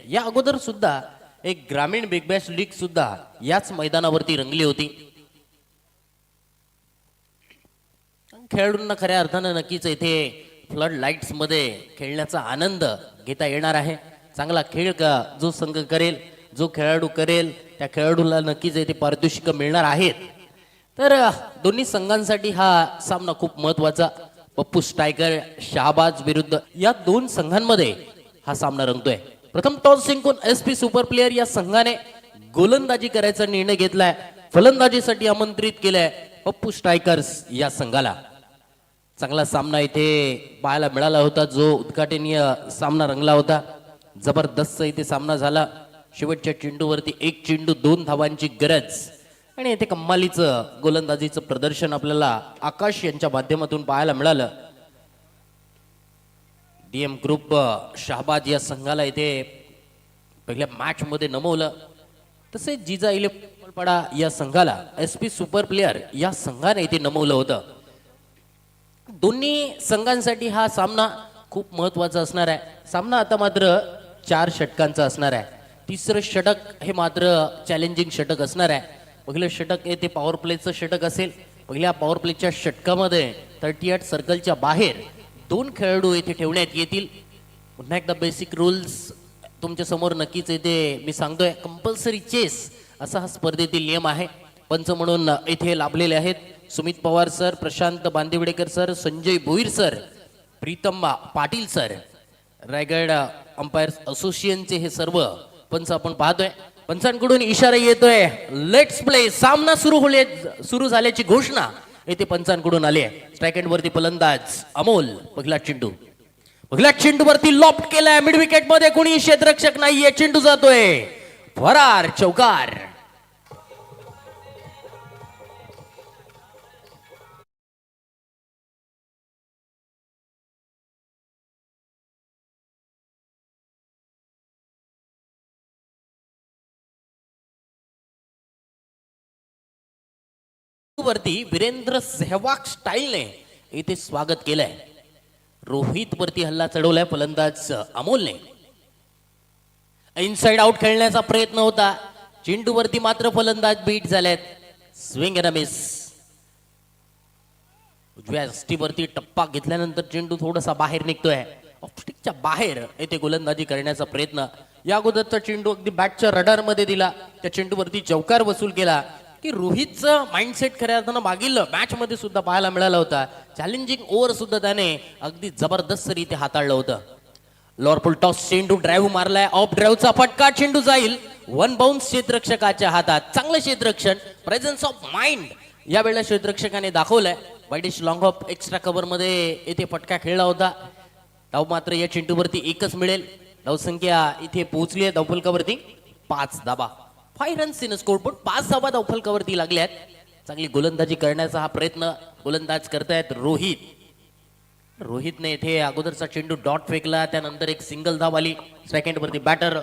या अगोदर सुद्धा एक ग्रामीण बिग बॅश लीग सुद्धा याच मैदानावरती रंगली होती. खेळाडूंना खऱ्या अर्थानं नक्कीच इथे फ्लड लाईट्स मध्ये खेळण्याचा आनंद घेता येणार आहे. चांगला खेळ का जो संघ करेल, जो खेळाडू करेल, त्या खेळाडूला नक्कीच इथे पारितोषिक मिळणार आहेत. तर दोन्ही संघांसाठी हा सामना खूप महत्वाचा. पप्पू स्ट्रायकर शहाबाज विरुद्ध या दोन संघांमध्ये हा सामना रंगतोय. प्रथम टॉस जिंकून एसपी सुपर प्लेयर या संघाने गोलंदाजी करायचा निर्णय घेतलाय. फलंदाजीसाठी आमंत्रित केलंय पप्पू स्ट्रायकर्स या संघाला. चांगला सामना इथे पाहायला मिळाला होता, जो उद्घाटनीय सामना रंगला होता. जबरदस्त इथे सामना झाला. शेवटच्या चेंडूवरती एक चेंडू 2 धावांची गरज आणि इथे कम्मालीचं गोलंदाजीचं प्रदर्शन आपल्याला आकाश यांच्या माध्यमातून पाहायला मिळालं. डीएम ग्रुप शहाबाज या संघाला इथे पहिल्या मॅच मध्ये नमवलं. तसेच जिजा इलेपडा या संघाला एसपी सुपर प्लेयर या संघाने इथे नमवलं होतं. दोन्ही संघांसाठी हा सामना खूप महत्वाचा असणार आहे. सामना आता मात्र 4 षटकांचा असणार आहे. तिसरं षटक हे मात्र चॅलेंजिंग षटक असणार आहे. पहिलं षटक हे ते पॉवर प्लेचं षटक असेल. पहिल्या पॉवर प्लेच्या षटकामध्ये 38 सर्कलच्या बाहेर 2 खेळाडू येथे ठेवण्यात येतील. पुन्हा एकदा बेसिक रूल्स तुमच्या समोर नक्कीच येते मी सांगतोय. कंपल्सरी चेस असा हा स्पर्धेतील नियम आहे. पंच म्हणून येथे लाभलेले आहेत Sumit Pawar sir, Prashant Bandivadekar sir, Sanjay Bhoir sir, Pritam Patil sir, Raigad umpires असोसिएशनचे हे सर्व पंच आपण पाहतोय. पंचांकडून इशारा येतोय लेट्स प्ले. सामना सुरू झाल्याची घोषणा येथे पंचांकडून आली आहे. स्ट्राइक एंड वरती फलंदाज अमोल. पहिला चेंडू वरती लॉफ्ट केलाय. मिड विकेट मध्ये कोणी क्षेत्ररक्षक नाहीये. चेंडू जातोय फरार, चौकार. वरती वीरेंद्र सेहवाग स्टाईलने इथे स्वागत केलंय. रोहित वरती हल्ला चढवलाय फलंदाज अमोलने. इनसाइड आउट खेळण्याचा प्रयत्न होता. चेंडू वरती मात्र फलंदाज बीट झालेत. Swing and miss. उजव्या वरती टप्पा घेतल्यानंतर चेंडू थोडासा बाहेर निघतोय. ऑफस्टिकच्या बाहेर येथे गोलंदाजी करण्याचा प्रयत्न. या अगोदरचा चेंडू अगदी बॅटच्या रडार मध्ये दिला. त्या चेंडूवरती चौकार वसूल केला की रोहितचं माइंडसेट खऱ्या अर्थानं मागील मॅच मध्ये सुद्धा पाहायला मिळाला होता. चॅलेंजिंग ओव्हर सुद्धा त्याने अगदी जबरदस्त रीते हाताळलं होतं. लॉरफुल टॉस चेंडू ड्राईव्ह मारलाय. ऑफ ड्राईव्हचा फटका. चेंडू जाईल 1 बाउन्स क्षेत्ररक्षकाच्या हातात. चांगलं क्षेत्ररक्षण, प्रेझेन्स ऑफ माइंड या वेळेला क्षेत्ररक्षकाने दाखवलंय. Widish long of extra cover मध्ये येथे फटका खेळला होता. धाव मात्र या चेंडूवरती एकच मिळेल. धावसंख्या इथे पोहोचली आहे धावफलकावरती 5 धाबा. 5 रन्स इन स्कोरबोर्ड. 5 धाबा धावफलकावरती लागल्यात. चांगली गोलंदाजी करण्याचा हा प्रयत्न गोलंदाज करतायत रोहितने इथे अगोदरचा चेंडू डॉट फेकला. त्यानंतर एक सिंगल धाव आली. सेकंड वरती बॅटर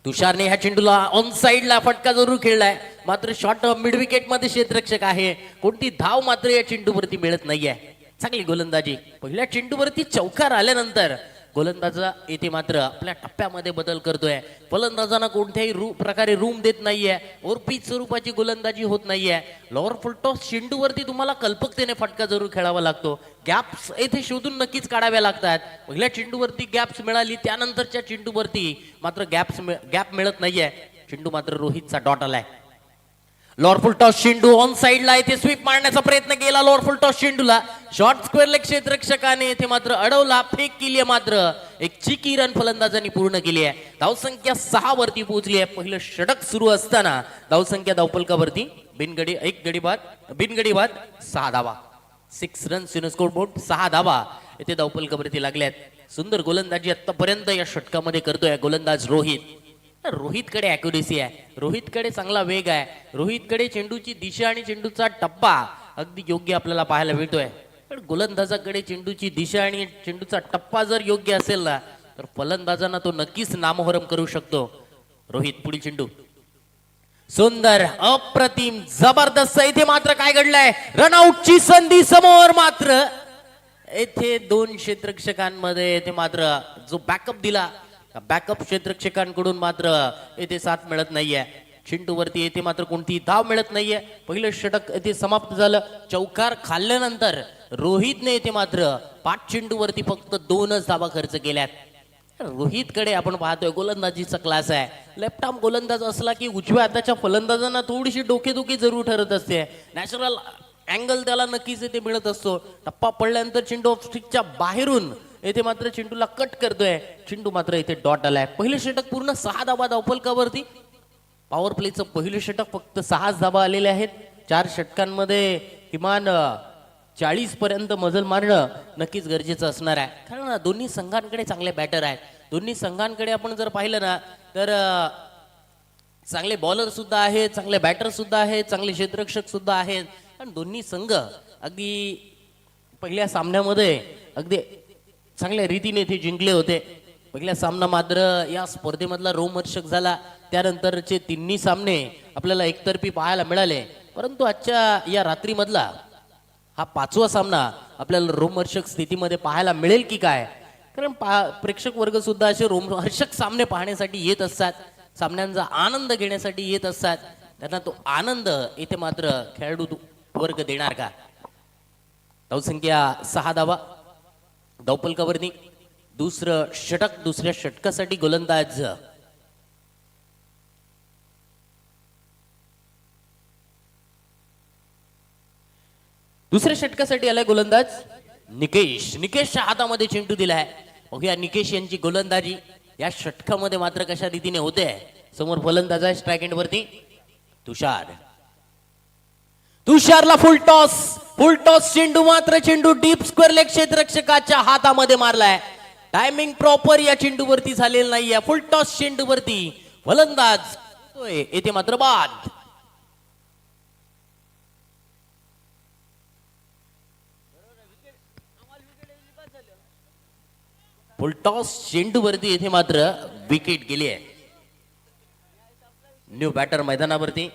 तुषारने ह्या चेंडूला ऑन साइडला फटका जरूर खेळलाय. मात्र शॉर्ट मिड विकेट मध्ये क्षेत्ररक्षक आहे. कोणती धाव मात्र या चेंडूवरती मिळत नाहीये. चांगली गोलंदाजी. पहिल्या चेंडूवरती चौकार आल्यानंतर गोलंदाजा येथे मात्र आपल्या टप्प्यामध्ये बदल करतोय. फलंदाजांना कोणत्याही प्रकारे रूम देत नाहीये. ओरपीच स्वरूपाची गोलंदाजी होत नाहीये. लॉवर फुल टॉस चेंडूवरती तुम्हाला कल्पकतेने फटका जरूर खेळावा लागतो. गॅप्स येथे शोधून नक्कीच काढाव्या लागतात. पहिल्या चेंडूवरती गॅप्स मिळाली, त्यानंतरच्या चेंडूवरती मात्र गॅप मिळत नाहीये. चेंडू मात्र रोहितचा डॉट आलाय. लॉरफुल टॉस चेंडू ऑन साइडला इथे स्वीप मारण्याचा प्रयत्न केला. लॉरफुल टॉस चेंडूला शॉर्ट स्क्वेअर लेग क्षेत्ररक्षकाने इथे मात्र अडवला. फेक केली आहे. मात्र एक चिकी रन फलंदाजांनी पूर्ण केली आहे. धावसंख्या 6 वरती पोहोचली आहे. पहिलं षटक सुरू असताना धावसंख्या धावफलकावरती बिनगडी बाद 6 धावा. 6 रन्स इन स्कोरबोर्ड. 6 धावा इथे धावफलकावरती लागल्यात. सुंदर गोलंदाजी आतापर्यंत या षटकामध्ये करतोय गोलंदाज रोहितकडे अॅक्युरेसी आहे. रोहितकडे चांगला वेग आहे. रोहितकडे चेंडूची दिशा आणि चेंडूचा टप्पा अगदी योग्य आपल्याला पाहायला मिळतोय. पण गोलंदाजाकडे चेंडूची दिशा आणि चेंडूचा टप्पा जर योग्य असेल ना, तर फलंदाजांना तो नक्कीच नामोहरम करू शकतो. रोहित पुढील चेंडू. सुंदर, अप्रतिम, जबरदस्त. इथे मात्र काय घडलंय? रनआउटची संधी समोर. मात्र येथे दोन क्षेत्ररक्षकांमध्ये येथे मात्र जो बॅकअप दिला बॅकअप क्षेत्ररक्षकांकडून मात्र येथे साथ मिळत नाहीये. चिंटूवरती येथे मात्र कोणती धाव मिळत नाहीये. पहिलं षटक येथे समाप्त झालं. चौकार खाल्ल्यानंतर रोहितने येथे मात्र 5 चेंडूवरती फक्त 2च धावा खर्च केल्यात. रोहितकडे आपण पाहतोय गोलंदाजीचा क्लास आहे. लेफ्ट आर्म गोलंदाज असला की उजव्या हाताच्या फलंदाजांना थोडीशी डोकेदुखी जरूर ठरत असते. नॅचरल अँगल त्याला नक्कीच येथे मिळत असतो. टप्पा पडल्यानंतर चेंडू ऑफ स्टिकच्या बाहेरून येथे मात्र चेंडूला कट करतोय. चेंडू मात्र इथे डॉट आलाय. पहिलं षटक पूर्ण 6 धावा धावफलकावरती. पॉवर प्लेचं पहिलं षटक फक्त 6 धावा आलेले आहेत. 4 षटकांमध्ये किमान 40 पर्यंत मजल मारणं नक्कीच गरजेचं असणार आहे. कारण दोन्ही संघांकडे चांगले बॅटर आहेत. दोन्ही संघांकडे आपण जर पाहिलं ना तर चांगले बॉलर सुद्धा आहेत, चांगले बॅटर सुद्धा आहेत, चांगले क्षेत्ररक्षक सुद्धा आहेत. आणि दोन्ही संघ अगदी पहिल्या सामन्यामध्ये अगदी चांगल्या रीतीने ते जिंकले होते. पहिला सामना मात्र या स्पर्धेमधला रोमहर्षक झाला. त्यानंतरचे तिन्ही सामने आपल्याला एकतर्फी पाहायला मिळाले. परंतु आजच्या या रात्रीमधला हा 5वा सामना आपल्याला रोमहर्षक स्थितीमध्ये पाहायला मिळेल की काय. कारण प्रेक्षक वर्ग सुद्धा असे रोमहर्षक सामने पाहण्यासाठी येत असतात. सामन्यांचा आनंद घेण्यासाठी येत असतात. त्यांना तो आनंद इथे मात्र खेळाडू वर्ग देणार का. धावसंख्या 6 धावा धावफलकावरती. दुसरं षटक. दुसऱ्या षटकासाठी गोलंदाज दुसऱ्या षटकासाठी आलाय गोलंदाज निकेश. निकेशच्या हातामध्ये चेंडू दिलाय. बघूया निकेश यांची गोलंदाजी या षटकामध्ये मात्र कशा रीतीने होते. समोर फलंदाज आहे स्ट्राइक एंड वरती तुषार. तुषारला फुल टॉस. फुल टॉस चेंडू मात्र चेंडू डीप स्क्वेअर लेग क्षेत्ररक्षकाच्या हातामध्ये मारलाय. टायमिंग प्रॉपर या चेंडूवरती झालेलं नाहीये. फुल टॉस चेंडूवरती फलंदाज येथे मात्र बाद. फुल टॉस चेंडूवरती येथे मात्र विकेट गेली आहे. न्यू बॅटर मैदानावरती.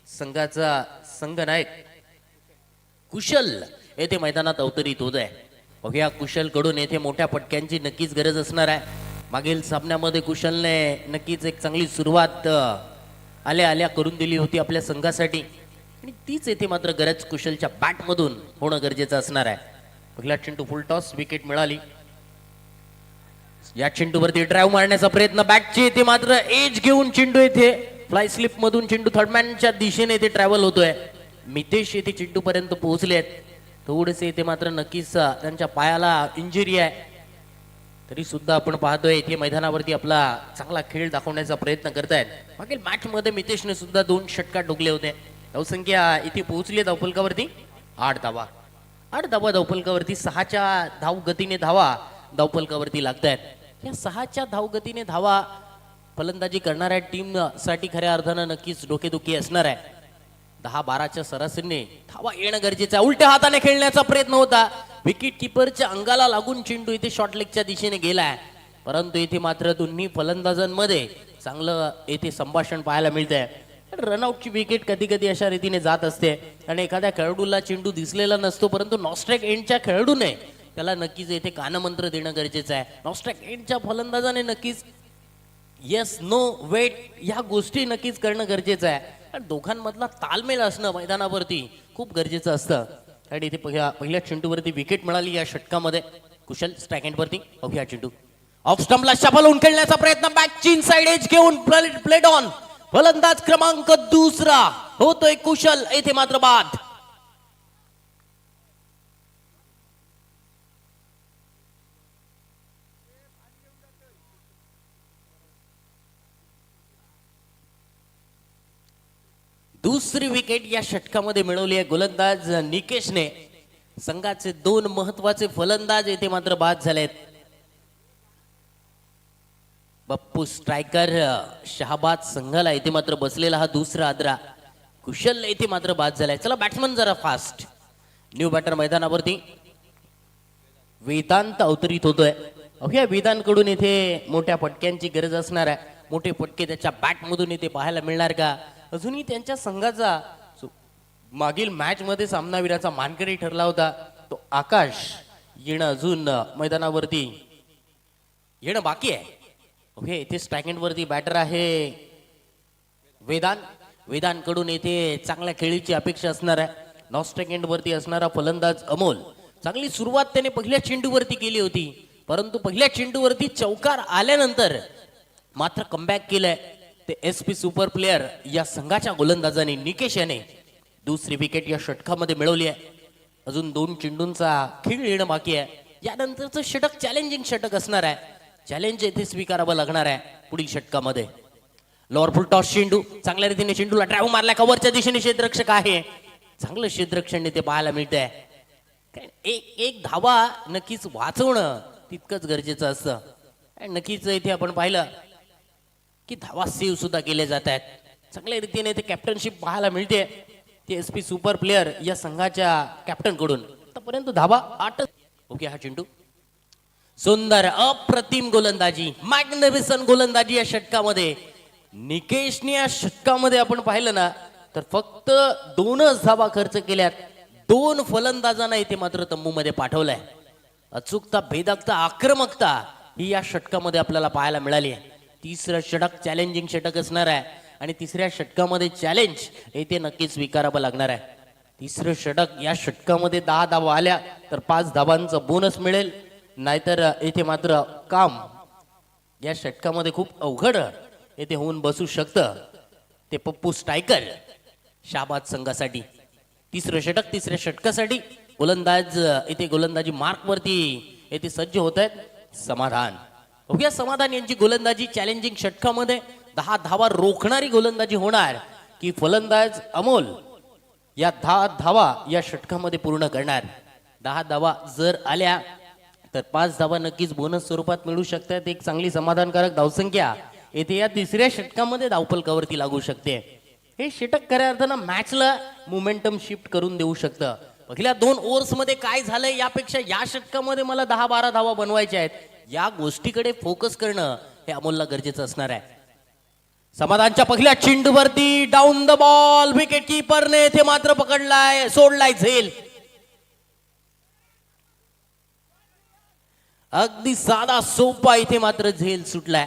संघाचा संघनायक कुशल येथे मैदानात अवतरित होत आहे. बघूया कुशल कडून येथे मोठ्या पटक्यांची नक्कीच गरज असणार आहे. मागील सामन्यामध्ये कुशलने नक्कीच एक चांगली सुरुवात आल्या आल्या करून दिली होती आपल्या संघासाठी. आणि तीच येथे मात्र गरज कुशलच्या बॅटमधून होणं गरजेचं असणार आहे. पहिला चेंडू फुल टॉस विकेट मिळाली. या चेंडूवरती ड्राईव्ह मारण्याचा प्रयत्न. बॅटची येथे मात्र एज घेऊन चेंडू येथे फ्लाय स्लिप मधून चेंडू थर्डमॅनच्या दिशेने येथे ट्रॅव्हल होतोय. मितेश येथे चेंडू पर्यंत पोहोचले आहेत. थोडेसे येथे मात्र नक्कीच त्यांच्या पायाला इंजुरी आहे. तरी सुद्धा आपण पाहतोय इथे मैदानावरती आपला चांगला खेळ दाखवण्याचा प्रयत्न करतायत. मागील मॅच मध्ये मितेशने सुद्धा 2 षटकार ठोकले होते. धावसंख्या इथे पोहोचली धावफलकावरती 8 धावा. 8 धावा धावफलकावरती. 6च्या धाव गतीने धावा धावफलकावरती लागतायत. या 6च्या धावगतीने धावा फलंदाजी करणाऱ्या टीम साठी खऱ्या अर्थानं नक्कीच डोकेदुखी असणार आहे. 10-12च्या सरासरीने धावा येणं गरजेचं आहे. उलट्या हाताने खेळण्याचा प्रयत्न होता. विकेट किपरच्या अंगाला लागून चेंडू इथे शॉर्ट लेगच्या दिशेने गेलाय. परंतु इथे मात्र दोन्ही फलंदाजांमध्ये चांगलं येथे संभाषण पाहायला मिळतंय. रनआउटची विकेट कधी कधी अशा रीतीने जात असते आणि एखाद्या खेळाडूला चेंडू दिसलेला नसतो. परंतु नॉस्ट्राइक एंडच्या खेळाडूने त्याला नक्कीच येथे कानमंत्र देणं गरजेचं आहे. नॉस्ट्राइक एंडच्या फलंदाजाने नक्कीच येस नो वेट या गोष्टी नक्कीच करणं गरजेचं आहे. आणि दोघांमधला तालमेल असणं मैदानावरती खूप गरजेचं असतं. आणि इथे पहिल्या चेंडूवरती विकेट मिळाली या षटकामध्ये. कुशल स्ट्राइक एंड वरती. बघूया चेंडू ऑफ स्टंपला शफल होऊन खेळण्याचा प्रयत्न. बॅकची इनसाइड एज घेऊन प्लेड ऑन. फलंदाज क्रमांक 2 होतोय कुशल. येथे मात्र बाद. दुसरी विकेट या षटकामध्ये मिळवली आहे गोलंदाज निकेशने. संघाचे 2 महत्वाचे फलंदाज येथे मात्र बाद झालेत. बप्पू स्ट्रायकर शहाबाद संघाला येथे मात्र बसलेला हा दुसरा आदरा. कुशल येथे मात्र बाद झालाय. चला बॅट्समन जरा फास्ट. न्यू बॅटर मैदानावरती. वेदांत अवतरित होतोय. अवघ्या वेदांकडून येथे मोठ्या पटक्यांची गरज असणार आहे. मोठे पटके त्याच्या बॅटमधून येथे पाहायला मिळणार का. अजूनही त्यांच्या संघाचा मागील मॅच मध्ये सामनावीराचा मानकरी ठरला होता तो आकाश येणं अजून मैदानावरती येणं बाकी आहे. ओके, इथे स्ट्राइक वरती बॅटर आहे वेदांत कडून येथे चांगल्या खेळीची अपेक्षा असणार आहे. नॉन स्ट्राइक वरती असणारा फलंदाज अमोल. चांगली सुरुवात त्याने पहिल्या चेंडूवरती केली होती, परंतु पहिल्या चेंडूवरती चौकार आल्यानंतर मात्र कमबॅक केलंय ते SP सुपर प्लेयर या संघाच्या गोलंदाजाने निकेश याने दुसरी विकेट या षटकामध्ये मिळवली आहे. अजून 2 चेंडूंचा खेळ येणं बाकी आहे. यानंतरचं षटक चॅलेंजिंग षटक असणार आहे. चॅलेंज येथे स्वीकारावं लागणार आहे पुढील षटकामध्ये. लोअर फुल टॉस चेंडू, चांगल्या रीतीने चेंडूला ड्राईव्ह मारला. कव्हरच्या दिशेने क्षेत्ररक्षक आहे. चांगलं क्षेत्ररक्षण ते पाहायला मिळतंय. एक धावा नक्कीच वाचवणं तितकंच गरजेचं असतं. नक्कीच इथे आपण पाहिलं की धावा सेव्ह सुद्धा केले जात आहेत. चांगल्या रीतीने ते कॅप्टनशिप पाहायला मिळते ते SP सुपर प्लेयर या संघाच्या कॅप्टन कडून. आतापर्यंत धावा 8. ओके, हा चेंडू सुंदर अप्रतिम गोलंदाजी, मॅग्निफिसंट गोलंदाजी या षटकामध्ये. निकेशने या षटकामध्ये आपण पाहिलं ना तर फक्त 2च धावा खर्च केल्यात. 2 फलंदाजांना इथे मात्र तंबूमध्ये पाठवलंय. अचूकता, भेदकता, आक्रमकता ही या षटकामध्ये आपल्याला पाहायला मिळाली आहे. तिसरं षटक चॅलेंजिंग षटक असणार आहे आणि तिसऱ्या षटकामध्ये चॅलेंज येथे नक्कीच स्वीकारावं लागणार आहे. तिसरं षटक या षटकामध्ये 10 धावा आल्या तर 5 धावांचं बोनस मिळेल, नाहीतर येथे मात्र काम या षटकामध्ये खूप अवघड येथे होऊन बसू शकतं. ते पप्पू स्ट्रायकर शाबाद संघासाठी. तिसरं षटक तिसऱ्या षटकासाठी गोलंदाज येथे गोलंदाजी मार्क वरती येथे सज्ज होत आहेत. समाधान. ओके, समाधान यांची गोलंदाजी चॅलेंजिंग षटकामध्ये 10 धावा रोखणारी गोलंदाजी होणार की फलंदाज अमोल या 10 धावा या षटकामध्ये पूर्ण करणार. 10 धावा जर आल्या तर 5 धावा नक्कीच बोनस स्वरूपात मिळू शकतात. एक चांगली समाधानकारक धावसंख्या येथे या तिसऱ्या षटकामध्ये धावफलकावरती लागू शकते. हे षटक खऱ्या अर्थानं मॅचला मोमेंटम शिफ्ट करून देऊ शकतं. पहिल्या 2 ओव्हर्स मध्ये काय झालंय यापेक्षा या षटकामध्ये मला 10-12 धावा बनवायच्या आहेत, या गोष्टीकडे फोकस करणं हे अमोलला गरजेचं असणार आहे. समाधानच्या पहिल्या चेंडूवरती डाऊन द बॉल, विकेट कीपरने ते मात्र पकडलाय, सोडलाय झेल. अगदी साधा सोपा इथे मात्र झेल सुटलाय.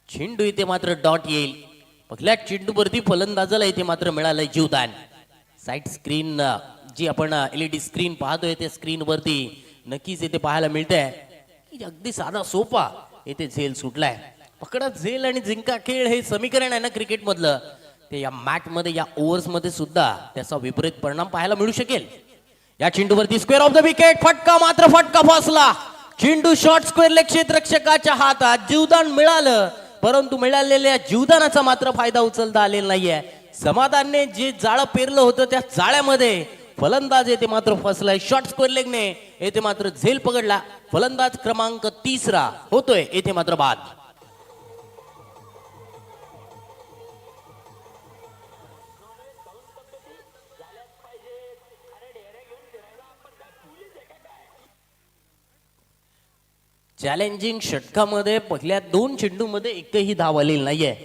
चेंडू इथे मात्र डॉट येईल. पहिल्या चेंडूवरती फलंदाजाला इथे मात्र मिळालंय जीवदान. साइड स्क्रीन जी आपण LED स्क्रीन पाहतोय त्या स्क्रीन वरती नक्कीच इथे पाहायला मिळतंय की अगदी साधा सोपा इथे झेल सुटलाय. पकडा झेल आणि जिंका खेळ हे समीकरण आहे ना क्रिकेट मधलं, ते या मॅच मध्ये या ओव्हर्स मध्ये सुद्धा त्याचा विपरीत परिणाम पाहायला मिळू शकेल. या चेंडूवरती स्क्वेअर ऑफ द विकेट, फटका मात्र फटका फसला. चेंडू शॉर्ट स्क्वेअर लेग क्षेत्ररक्षकाच्या हातात. जीवदान मिळालं, परंतु मिळालेल्या जीवदानाचा मात्र फायदा उचलता आलेला नाहीये. समाधानने जे जाळं पेरलं होतं त्या जाळ्यामध्ये फलंदाज येथे मात्र फसलाय. शॉर्ट स्क्वेअर लेगने येथे मात्र झेल पकडला. फलंदाज क्रमांक 3 होतोय येथे मात्र बाद. चॅलेंजिंग षटकामध्ये पहिल्या 2 चेंडूमध्ये एकही धाव आलेली नाहीये.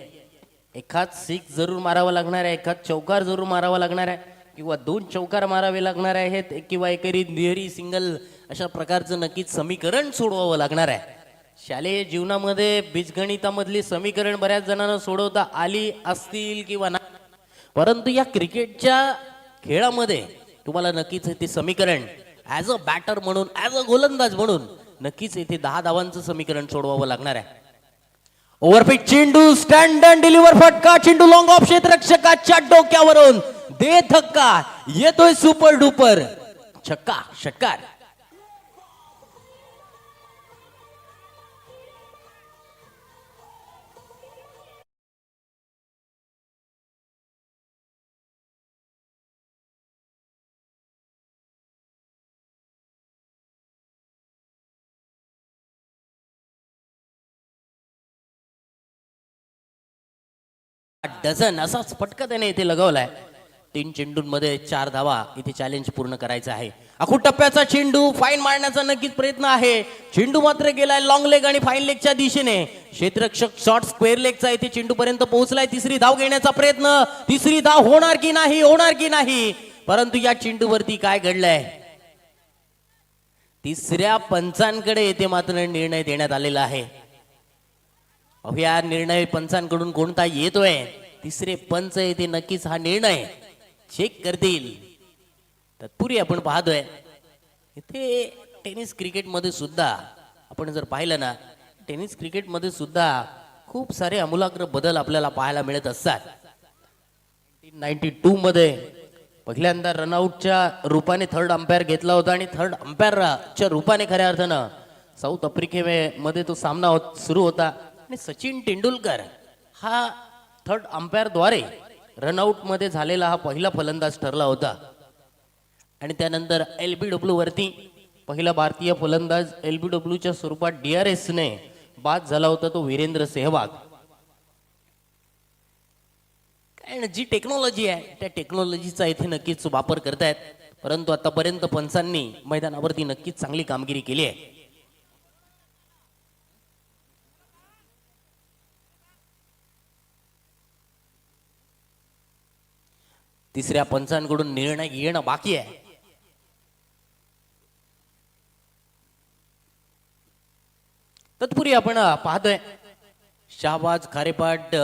एखाद 6 जरूर मारावा लागणार आहे, एखाद चौकार जरूर मारावा लागणार आहे, किंवा 2 चौकार मारावे लागणार आहेत, किंवा एकेरी निहरी सिंगल अशा प्रकारचं नक्कीच समीकरण सोडवावं लागणार आहे. शालेय जीवनामध्ये बीजगणितामधली समीकरण बऱ्याच जणांना सोडवता आली असतील किंवा नाही, परंतु या क्रिकेटच्या खेळामध्ये तुम्हाला नक्कीच ते समीकरण ॲज अ बॅटर म्हणून, ॲज अ गोलंदाज म्हणून नक्कीच येथे 10 धावांचं समीकरण सोडवावं लागणार आहे. ओव्हरपिच चेंडू, स्टँड अँड डिलिव्हर फटका. चेंडू लॉंग ऑफ क्षेत्ररक्षकाच्या डोक्यावरून दे धक्का, येतोय सुपर डुपर छक्का, षटकार. डझन असाच फटका त्याने इथे लगावलाय. 3 चेंडूंमध्ये 4 धावा इथे चॅलेंज पूर्ण करायचं आहे. आखूड टप्प्याचा चेंडू, फाईन मारण्याचा नक्कीच प्रयत्न आहे. चेंडू मात्र गेलाय लॉंग लेग आणि फाईन लेगच्या दिशेने. क्षेत्ररक्षक शॉर्ट स्क्वेअर लेगचा इथे चेंडू पर्यंत पोहोचलाय. तिसरी धाव घेण्याचा प्रयत्न, तिसरी धाव होणार की नाही, होणार की नाही, परंतु या चेंडूवरती काय घडलंय, तिसऱ्या पंचांकडे येथे मात्र निर्णय देण्यात आलेला आहे. या निर्णय पंचांकडून कोणता येतोय? तिसरे पंच येथे नक्कीच हा निर्णय चेक करतील. तत्पूर्वी आपण पाहतोय इथे टेनिस क्रिकेट मध्ये सुद्धा आपण जर पाहिलं ना, टेनिस क्रिकेट मध्ये सुद्धा खूप सारे आमूलाग्र बदल आपल्याला पाहायला मिळत असतात. 1992 मध्ये पहिल्यांदा रनआउटच्या रूपाने थर्ड अंपायर घेतला होता आणि थर्ड अंपायरच्या रूपाने खऱ्या अर्थानं साऊथ आफ्रिकेमध्ये तो सामना सुरू होता आणि सचिन तेंडुलकर हा थर्ड अंपायरद्वारे रनआउट मध्ये झालेला हा पहिला फलंदाज ठरला होता. आणि त्यानंतर LBW वरती पहिला भारतीय फलंदाज LBWच्या स्वरूपात DRS ने बाद झाला होता तो वीरेंद्र सेहवाग. काय जी टेक्नॉलॉजी आहे त्या टेक्नॉलॉजीचा इथे नक्कीच वापर करतायत, परंतु आतापर्यंत पंचांनी मैदानावरती नक्कीच चांगली कामगिरी केली आहे. तिसऱ्या पंचांकडून निर्णय येणं बाकी आहे. तत्पूर्वी आपण पाहतोय Shahbaz Kharepat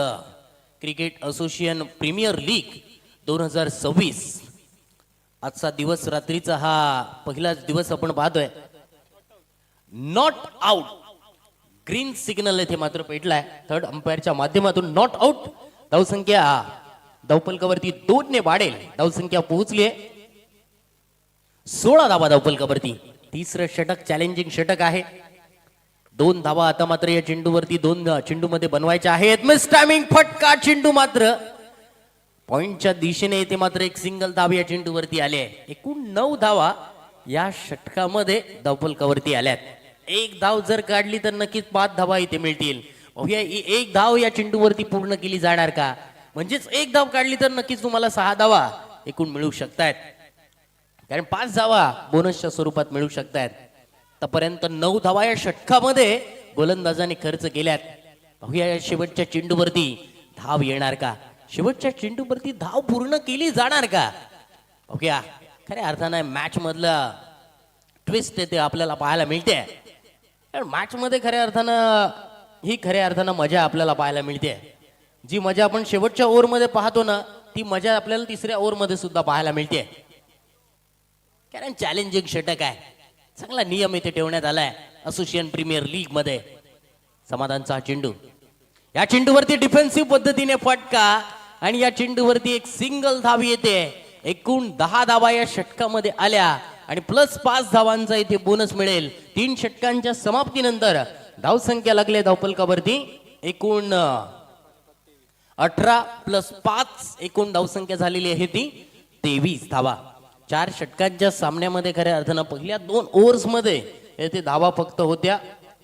cricket association premier league 2026. आजचा दिवस रात्रीचा हा पहिलाच दिवस आपण पाहतोय. नॉट आउट ग्रीन सिग्नल येथे मात्र पेटलाय थर्ड अंपायरच्या माध्यमातून. नॉट आउट धावसंख्या धावपलकावरती 2 ने वाढेल. धावसंख्या पोहोचली 16 धावा धावपलकावरती. तिसरं षटक चॅलेंजिंग षटक आहे. 2 धावा आता मात्र या चेंडूवरती 2 चेंडूमध्ये बनवायच्या आहेत. मिस टायमिंग फटका चेंडू मात्र पॉइंटच्या दिशेने येते. मात्र एक सिंगल धाव या चेंडूवरती आले आहे. एकूण 9 धावा या षटकामध्ये धावपलकावरती आल्यात. एक धाव जर काढली तर नक्कीच 5 धावा इथे मिळतील. एक धाव या चेंडूवरती पूर्ण केली जाणार का? म्हणजेच एक धाव काढली तर नक्कीच तुम्हाला 6 धावा एकूण मिळू शकतायत, कारण 5 धावा बोनसच्या स्वरूपात मिळू शकतायत. आतापर्यंत 9 धावा या षटकामध्ये गोलंदाजाने खर्च केल्यात. या शेवटच्या चेंडूवरती धाव येणार का? शेवटच्या चेंडूवरती धाव पूर्ण केली जाणार का? खऱ्या अर्थानं मॅच मधलं ट्विस्ट ते आपल्याला पाहायला मिळते. मॅच मध्ये खऱ्या अर्थानं मजा आपल्याला पाहायला मिळते. जी मजा आपण शेवटच्या ओव्हरमध्ये पाहतो ना, ती मजा आपल्याला तिसऱ्या ओव्हरमध्ये सुद्धा पाहायला मिळते. कारण चॅलेंजिंग षटक आहे. चांगला नियम इथे ठेवण्यात आलाय असोसिएशन प्रीमियर लीग मध्ये. समाधानचा चेंडू, या चेंडूवरती डिफेन्सिव्ह पद्धतीने फटका आणि या चेंडूवरती एक सिंगल धाव येते. एकूण 10 धावा या षटकामध्ये आल्या आणि प्लस 5 धावांचा इथे बोनस मिळेल. 3 षटकांच्या समाप्तीनंतर धावसंख्या लागली धावपलकावरती एकूण 18 + 5 एकूण धावसंख्या झालेली आहे ती 23 धावा. 4 षटकांच्या सामन्यामध्ये खऱ्या अर्थानं पहिल्या 2 ओव्हर्स मध्ये येथे धावा फक्त होत्या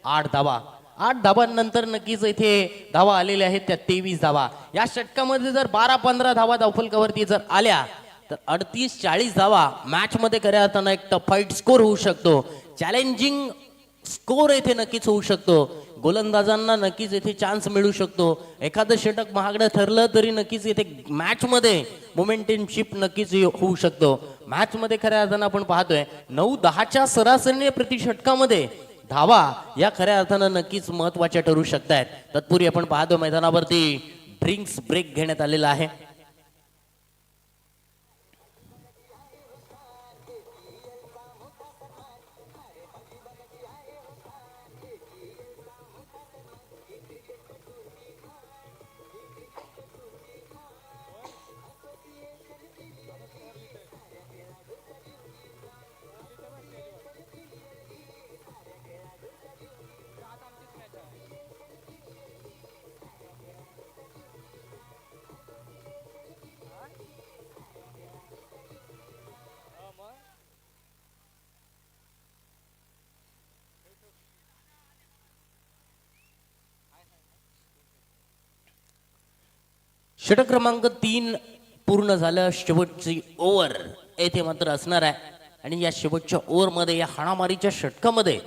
8 धावा. 8 धावांनंतर नक्कीच इथे धावा आलेल्या आहेत त्या 23 धावा. या षटकामध्ये जर 12-15 धावा धावफलकावरती जर आल्या तर 38-40 धावा मॅच मध्ये खऱ्या अर्थानं एक टफ फाईट स्कोर होऊ शकतो. चॅलेंजिंग स्कोर येथे नक्कीच होऊ शकतो. गोलंदाजांना नक्कीच येथे चान्स मिळू शकतो. एखादं षटक महागडं ठरलं तरी नक्कीच येथे मॅच मध्ये मोमेंटमशिप नक्कीच होऊ शकतो. मॅच मध्ये खऱ्या अर्थानं आपण पाहतोय 9-10च्या सरासरीने प्रति षटकामध्ये धावा या खऱ्या अर्थानं नक्कीच महत्वाच्या ठरू शकतात. तत्पूर्वी आपण पाहतो मैदानावरती ड्रिंक्स ब्रेक घेण्यात आलेला आहे. षटक क्रमांक 3 पूर्ण झालं. शेवटची ओव्हर येथे मात्र असणार आहे आणि या शेवटच्या ओव्हर मध्ये या हाणामारीच्या षटकामध्ये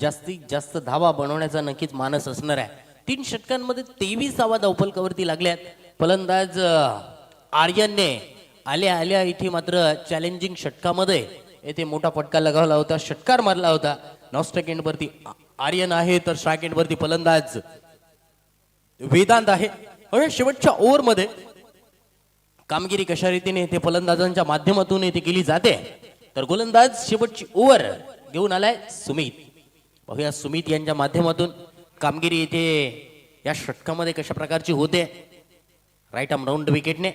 जास्तीत जास्त धावा बनवण्याचा नक्कीच मानस असणार आहे. 3 षटकांमध्ये 23 धावा धावफलकावरती लागल्यात. फलंदाज आर्यनने आल्या इथे मात्र चॅलेंजिंग षटकामध्ये येथे मोठा फटका लगावला होता, षटकार मारला होता. नॉस्ट्राइक एंड वरती आर्यन आहे, तर स्ट्राइक एंड वरती फलंदाज वेदांत आहे. आणि शेवटच्या ओव्हर मध्ये कामगिरी कशा रीतीने ते फलंदाजांच्या माध्यमातून येथे केली जाते, तर गोलंदाज शेवटची ओव्हर घेऊन आलाय सुमित. बघूया सुमित यांच्या माध्यमातून कामगिरी येथे या षटकामध्ये कशा प्रकारची होते. राईट आर्म राऊंड विकेटने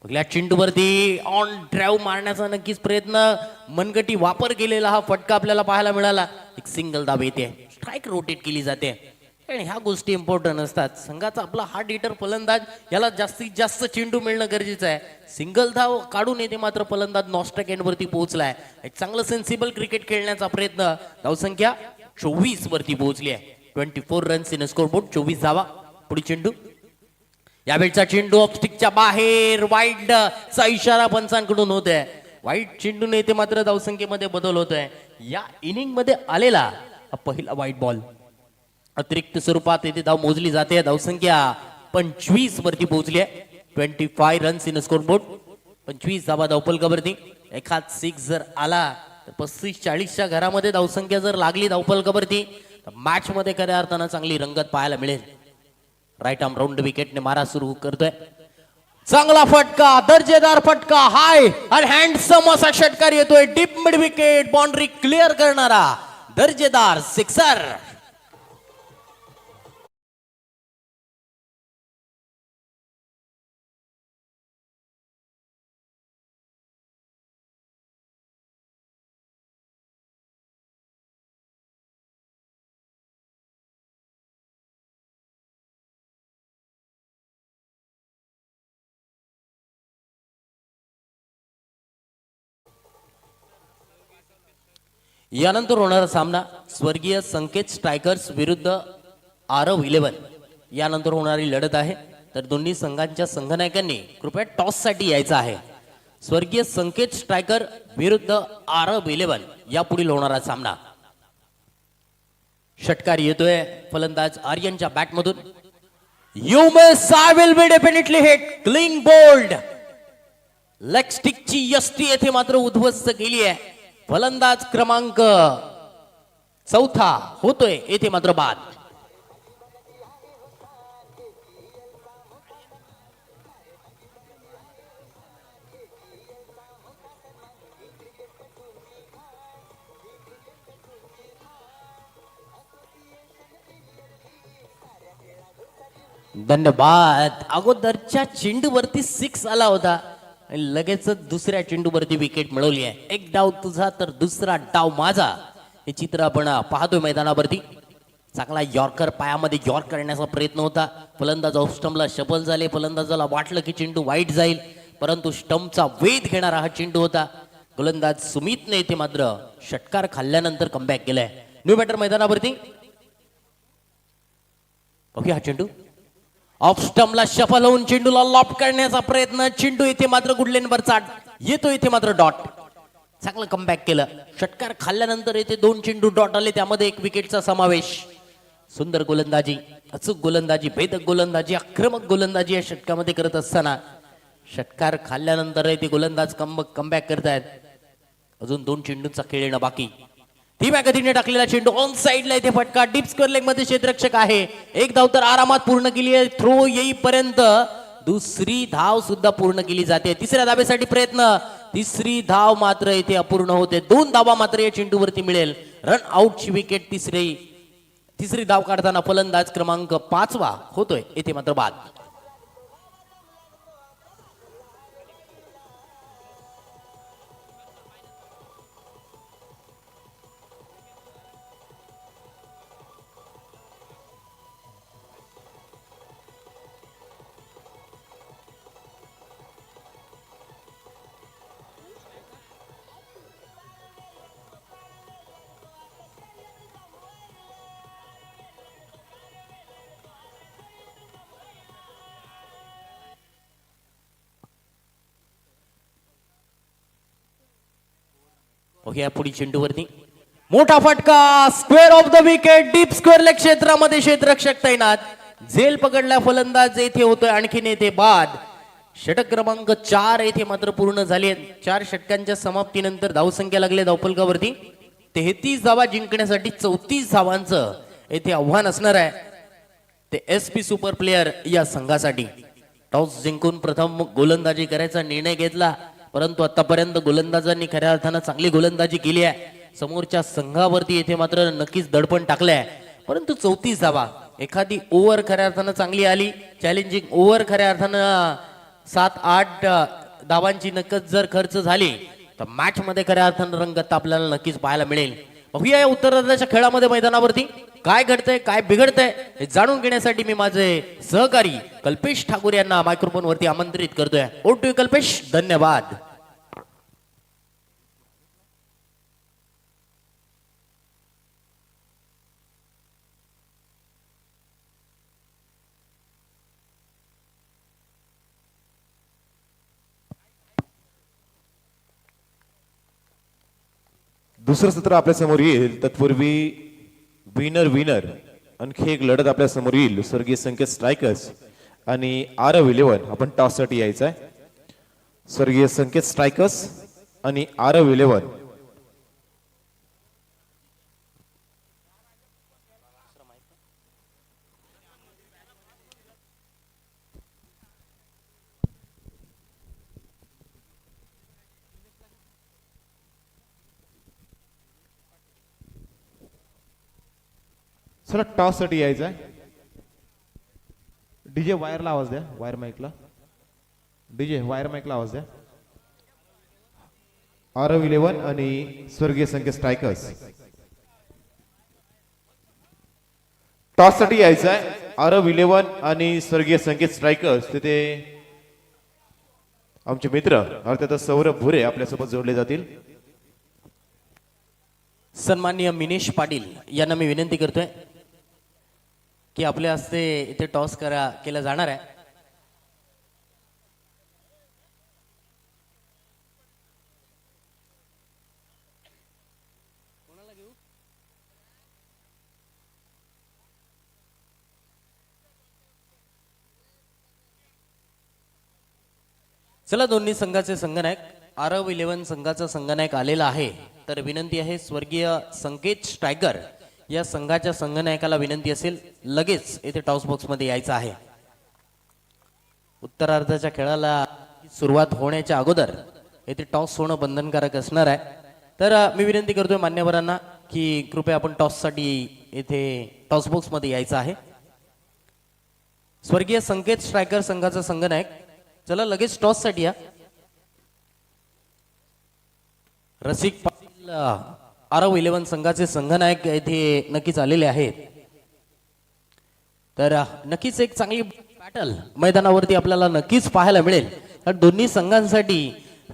पहिल्या चेंडूवरती ऑन ड्राईव्ह मारण्याचा नक्कीच प्रयत्न, मनगटी वापर केलेला हा फटका आपल्याला पाहायला मिळाला. एक सिंगल धाव येते, स्ट्राईक रोटेट केली जाते. आणि ह्या गोष्टी इम्पॉर्टंट असतात. संघाचा आपला हार्ड हिटर फलंदाज याला जास्तीत जास्त चेंडू मिळणं गरजेचं आहे. सिंगल धाव काढून येते मात्र फलंदाज नॉस्ट्राइक एंड वरती पोहोचलाय. एक चांगलं सेन्सिबल क्रिकेट खेळण्याचा प्रयत्न. धावसंख्या 24 वरती पोहोचली आहे. 24 रन्स इन स्कोरबोर्ड, 24 धावा. पुढे चेंडू, यावेळचा चेंडू ऑफ स्टिकच्या बाहेर, वाईड चा इशारा पंचांकडून होत आहे. वाईट चेंडू येते मात्र धावसंख्येमध्ये बदल होत आहे. या इनिंग मध्ये आलेला हा पहिला वाईट बॉल. अतिरिक्त स्वरूपात येथे धाव मोजली जाते. धावसंख्या 25 वरती पोहोचली आहे. 25 रन्स इन स्कोरबोर्ड, 25 धावा धावफलकावरती. एखाद सिक्स जर आला तर 35-40च्या घरामध्ये धावसंख्या जर लागली धावफलकावरती तर मॅच मध्ये खऱ्या अर्थानं चांगली रंगत पाहायला मिळेल. राईट आर्म राऊंड विकेटने मारा सुरू करतोय. चांगला फटका, दर्जेदार फटका, हाय आणि हँडसम असा षटकार येतोय. Deep mid wicket, boundary clear करणारा दर्जेदार सिक्सर. यानंतर होणारा सामना स्वर्गीय संकेत स्ट्रायकर्स विरुद्ध आरव 11. यानंतर होणारी लढत आहे. तर दोन्ही संघांच्या संघनायकांनी कृपया टॉस साठी यायचं आहे. स्वर्गीय संकेत स्ट्रायकर विरुद्ध आरव 11 या पुढील होणारा सामना. षटकार येतोय फलंदाज आर्यनच्या बॅट मधून. You miss, I will be definitely hit, clean bowled. Leg स्टिकची यष्टी येथे मात्र उद्ध्वस्त केली आहे. फलंदाज क्रमांक 4 होतोय येथे मात्र बाद. धन्यवाद. अगोदरच्या चेंडूवरती 6 आला होता आणि लगेच दुसऱ्या चेंडूवरती विकेट मिळवली आहे. एक डाव तुझा तर दुसरा डाव माझा, हे चित्र आपण पाहतोय मैदानावरती. चांगला यॉर्कर, पायामध्ये यॉर्क करण्याचा प्रयत्न होता. फलंदाज ऑफ स्टंपला शफल झाले. फलंदाजाला वाटलं की चेंडू वाईट जाईल, परंतु स्टंपचा वेध घेणारा हा चेंडू होता. गोलंदाज सुमितने इथे मात्र षटकार खाल्ल्यानंतर कमबॅक केलाय. न्यू बॅटर मैदानावरती. ओके, हा चेंडू ऑफ स्टंपला शफल होऊन चेंडूला लॉप करण्याचा प्रयत्न. चेंडू इथे मात्र गुडलेनवरचा येतो, इथे मात्र डॉट. चांगलं कमबॅक केलं. षटकार खाल्ल्यानंतर इथे 2 चेंडू डॉट आले, त्यामध्ये 1 विकेटचा समावेश. सुंदर गोलंदाजी, अचूक गोलंदाजी, भेदक गोलंदाजी, आक्रमक गोलंदाजी या षटकामध्ये करत असताना षटकार खाल्ल्यानंतर इथे गोलंदाज कमबॅक करतायत. अजून 2 चेंडूंचा खेळ येणं बाकी. धीम्या गतीने टाकलेला चेंडू ऑन साइडला इथे फटका. डीप स्क्वेअर लेग मध्ये क्षेत्ररक्षक आहे. एक धाव तर आरामात पूर्ण केली आहे. थ्रो येईपर्यंत दुसरी धाव सुद्धा पूर्ण केली जाते. तिसऱ्या धावेसाठी प्रयत्न. तिसरी धाव मात्र इथे अपूर्ण होते. 2 धावा मात्र या चेंडूवरती मिळेल. रन आउटची विकेट. तिसरी धाव काढताना फलंदाज क्रमांक 5 होतोय इथे मात्र बाद. ओके, पुढील चेंडूवरती मोठा फटका. Square of the wicket. Deep square leg क्षेत्रामध्ये क्षेत्ररक्षक तैनात. झेल पकडला फलंदाज येथे होतोय आणखीन येथे बाद. षटक क्रमांक 4 येथे मात्र पूर्ण झाले. 4 षटकांच्या समाप्तीनंतर धावसंख्या लागली धावफलकावरती 33 धावा जिंकण्यासाठी 34 धावांचं येथे आव्हान असणार आहे ते SP सुपर प्लेयर या संघासाठी. टॉस जिंकून प्रथम गोलंदाजी करायचा निर्णय घेतला, परंतु आतापर्यंत गोलंदाजांनी खऱ्या अर्थानं चांगली गोलंदाजी केली आहे. समोरच्या संघावरती येथे मात्र नक्कीच दडपण टाकलंय, परंतु 34 धावा, एखादी ओव्हर खऱ्या अर्थानं चांगली आली, चॅलेंजिंग ओव्हर खऱ्या अर्थानं 7-8 धावांची नक्कीच जर खर्च झाली तर मॅच मध्ये खऱ्या अर्थानं रंगत आपल्याला नक्कीच पाहायला मिळेल. बघूया या उत्तरार्धाच्या खेळामध्ये मैदानावरती काय घडतंय काय बिघडतंय हे जाणून घेण्यासाठी मी माझे सहकारी कल्पेश ठाकूर यांना मायक्रोफोन वरती आमंत्रित करतोय. ओव्हर टू यू कल्पेश, धन्यवाद. दुसरं सत्र आपल्या समोर येईल तत्पूर्वी विनर विनर आणखी एक लढत आपल्या समोर येईल. स्वर्गीय संकेत स्ट्रायकर्स आणि RF11 आपण टॉस साठी यायचं आहे. स्वर्गीय संकेत स्ट्रायकर्स आणि RF11. चला टॉस साठी यायचं आहे. डीजे वायरला आवाज द्या, वायर माईकला. डीजे वायर माईकला आवाज द्या. RF11 आणि स्वर्गीय संकेत स्ट्रायकर्स टॉस साठी यायचं आहे. RF11 आणि स्वर्गीय संकेत स्ट्रायकर्स तिथे आमचे मित्र अर्थात सौरभ भुरे आपल्यासोबत जोडले जातील. सन्माननीय मिनेश पाटील यांना मी विनंती करतोय की आपल्या हस्ते इथे टॉस केला जाणार आहे. चला, दोन्ही संघाचे संघनायक RF11 संघाचा संघनायक आलेला आहे, तर विनंती आहे स्वर्गीय संकेत स्ट्रायकर या संघाच्या संघनायकाला विनंती असेल लगेच येथे टॉस बॉक्स मध्ये यायचं आहे. उत्तरार्धाच्या खेळाला सुरुवात होण्याच्या अगोदर येथे टॉस होणं बंधनकारक असणार आहे. तर मी विनंती करतोय मान्यवरांना की कृपया आपण टॉस साठी येथे टॉस बॉक्स मध्ये यायचं आहे. स्वर्गीय संकेत स्ट्रायकर संघाचा संघनायक, चला लगेच टॉस साठी या. रसिक पाटील RF11 संघाचे संघनायक येथे नक्कीच आलेले आहेत. तर नक्कीच एक चांगली बॅटल मैदानावरती आपल्याला नक्कीच पाहायला मिळेल. कारण दोन्ही संघांसाठी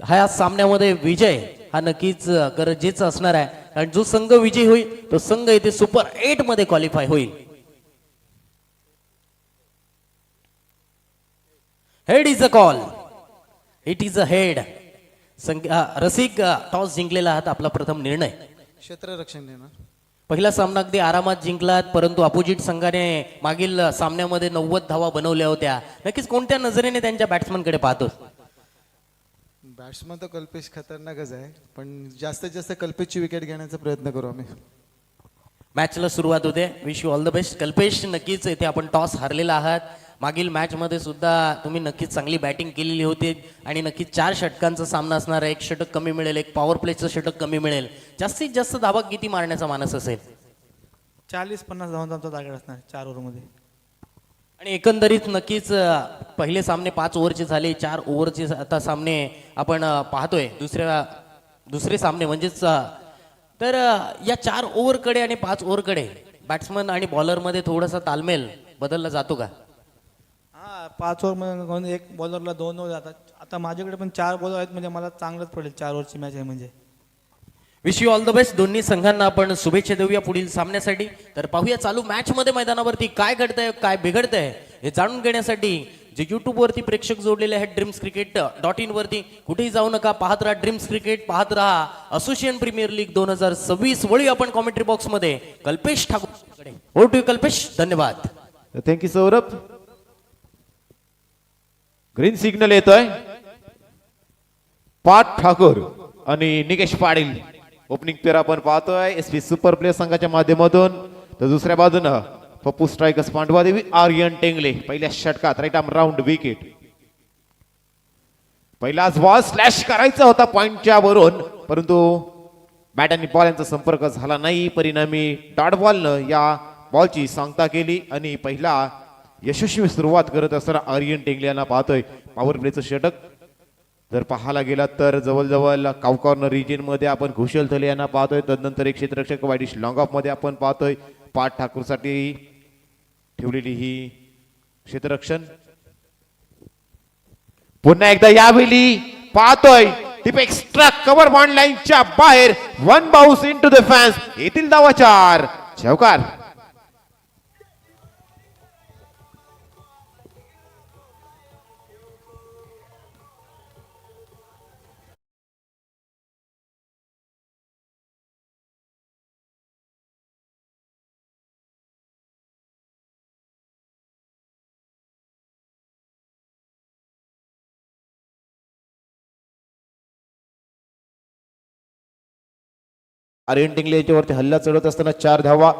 ह्या सामन्यामध्ये विजय हा नक्कीच गरजेचा असणार आहे. कारण जो संघ विजयी होईल तो संघ येथे सुपर 8 मध्ये क्वालिफाय होईल. Head is a call, it is a head. रसिक टॉस जिंकलेला आहात, आपला प्रथम निर्णय. क्षेत्ररक्षण देणार. पहिला सामना अगदी आरामात जिंकलात, परंतु अपोजिट संघाने मागील सामन्यामध्ये 90 धावा बनवल्या होत्या. नक्कीच कोणत्या नजरेने त्यांच्या बॅट्समन कडे पाहतो? बॅट्समन तर कल्पेश खतरनाकच आहे, पण जास्तीत जास्त कल्पेशची विकेट घेण्याचा प्रयत्न करू आम्ही. मॅचला सुरुवात होते. Wish you all the best. Kalpesh, नक्कीच इथे आपण टॉस हारलेला आहात. मागील मॅच मध्ये सुद्धा तुम्ही नक्कीच चांगली बॅटिंग केलेली होती आणि नक्कीच 4 षटकांचा सामना असणार आहे. एक षटक कमी मिळेल, एक पॉवर प्लेचं षटक कमी मिळेल. जास्तीत जास्त धावा किती मारण्याचा मानस असेल? 40-50 धावांचा आमचा टार्गेट असणार 4 ओव्हरमध्ये. आणि एकंदरीत नक्कीच पहिले सामने 5 ओव्हरचे झाले, 4 ओव्हरचे आता सामने आपण पाहतोय. दुसरे सामने म्हणजेच तर या 4 ओव्हरकडे आणि 5 ओव्हरकडे बॅट्समन आणि बॉलरमध्ये थोडासा तालमेल बदलला जातो का? हा, 5 ओव्हर एक बॉलरला 2 ओव्हर जातात. आता माझ्याकडे पण 4 बॉलर आहेत, म्हणजे मला चांगलंच पडेल. 4 ओव्हरची मॅच आहे म्हणजे. Wish you all the best. दोन्ही संघांना आपण शुभेच्छा देऊया पुढील सामन्यासाठी. तर पाहूया चालू मॅच मध्ये मैदानावरती काय घडतंय काय बिघडतंय हे जाणून घेण्यासाठी जे YouTube वरती प्रेक्षक जोडलेले आहेत dreamscricket.in वरती, कुठेही जाऊ नका, पाहत राहा ड्रीम्स क्रिकेट, पाहत राहा असोसिएशन प्रीमियर लीग 2026. वळी आपण कॉमेंट्री बॉक्स मध्ये कल्पेश ठाकूर. ओव्हर टू कल्पेश, धन्यवाद. थँक्यू सौरभ. ग्रीन सिग्नल येतोय. पार्थ ठाकूर आणि निकेश पाटील ओपनिंग पेअर आपण पाहतोय एसपी सुपर प्लेयर संघाच्या माध्यमातून. तर दुसऱ्या बाजूनं पप्पू स्ट्रायकर्स पांडवादेवी आर्यन टेंगले पहिल्या षटकात राईट आर्म राऊंड विकेट. पहिलाच बॉल स्लॅश करायचा होता पॉइंटच्या वरून, परंतु बॅट आणि बॉल यांचा संपर्क झाला नाही. परिणामी डॉट बॉलनं या बॉलची सांगता केली आणि पहिला यशस्वी सुरुवात करत असताना आर्यन टेंगले यांना पाहतोय पॉवर प्लेचं षटक. जर पाहायला गेला तर जवळजवळ काउ कॉर्नर रिजन मध्ये आपण घुशल थले यांना पाहतोय. तदनंतर एक क्षेत्ररक्षक वाईडिश लॉंग ऑफ मध्ये आपण पाहतोय पार्थ ठाकूरसाठी ठेवलेली ही क्षेत्ररक्षण. पुन्हा एकदा यावेळी पाहतोय टिप एक्स्ट्रा कव्हर बॉन्ड लाईनच्या बाहेर. One bounce into the fans. येथील धावा 4. चौकार. आर्यन टिंगले याच्यावरती हल्ला चढवत असताना 4 धावा.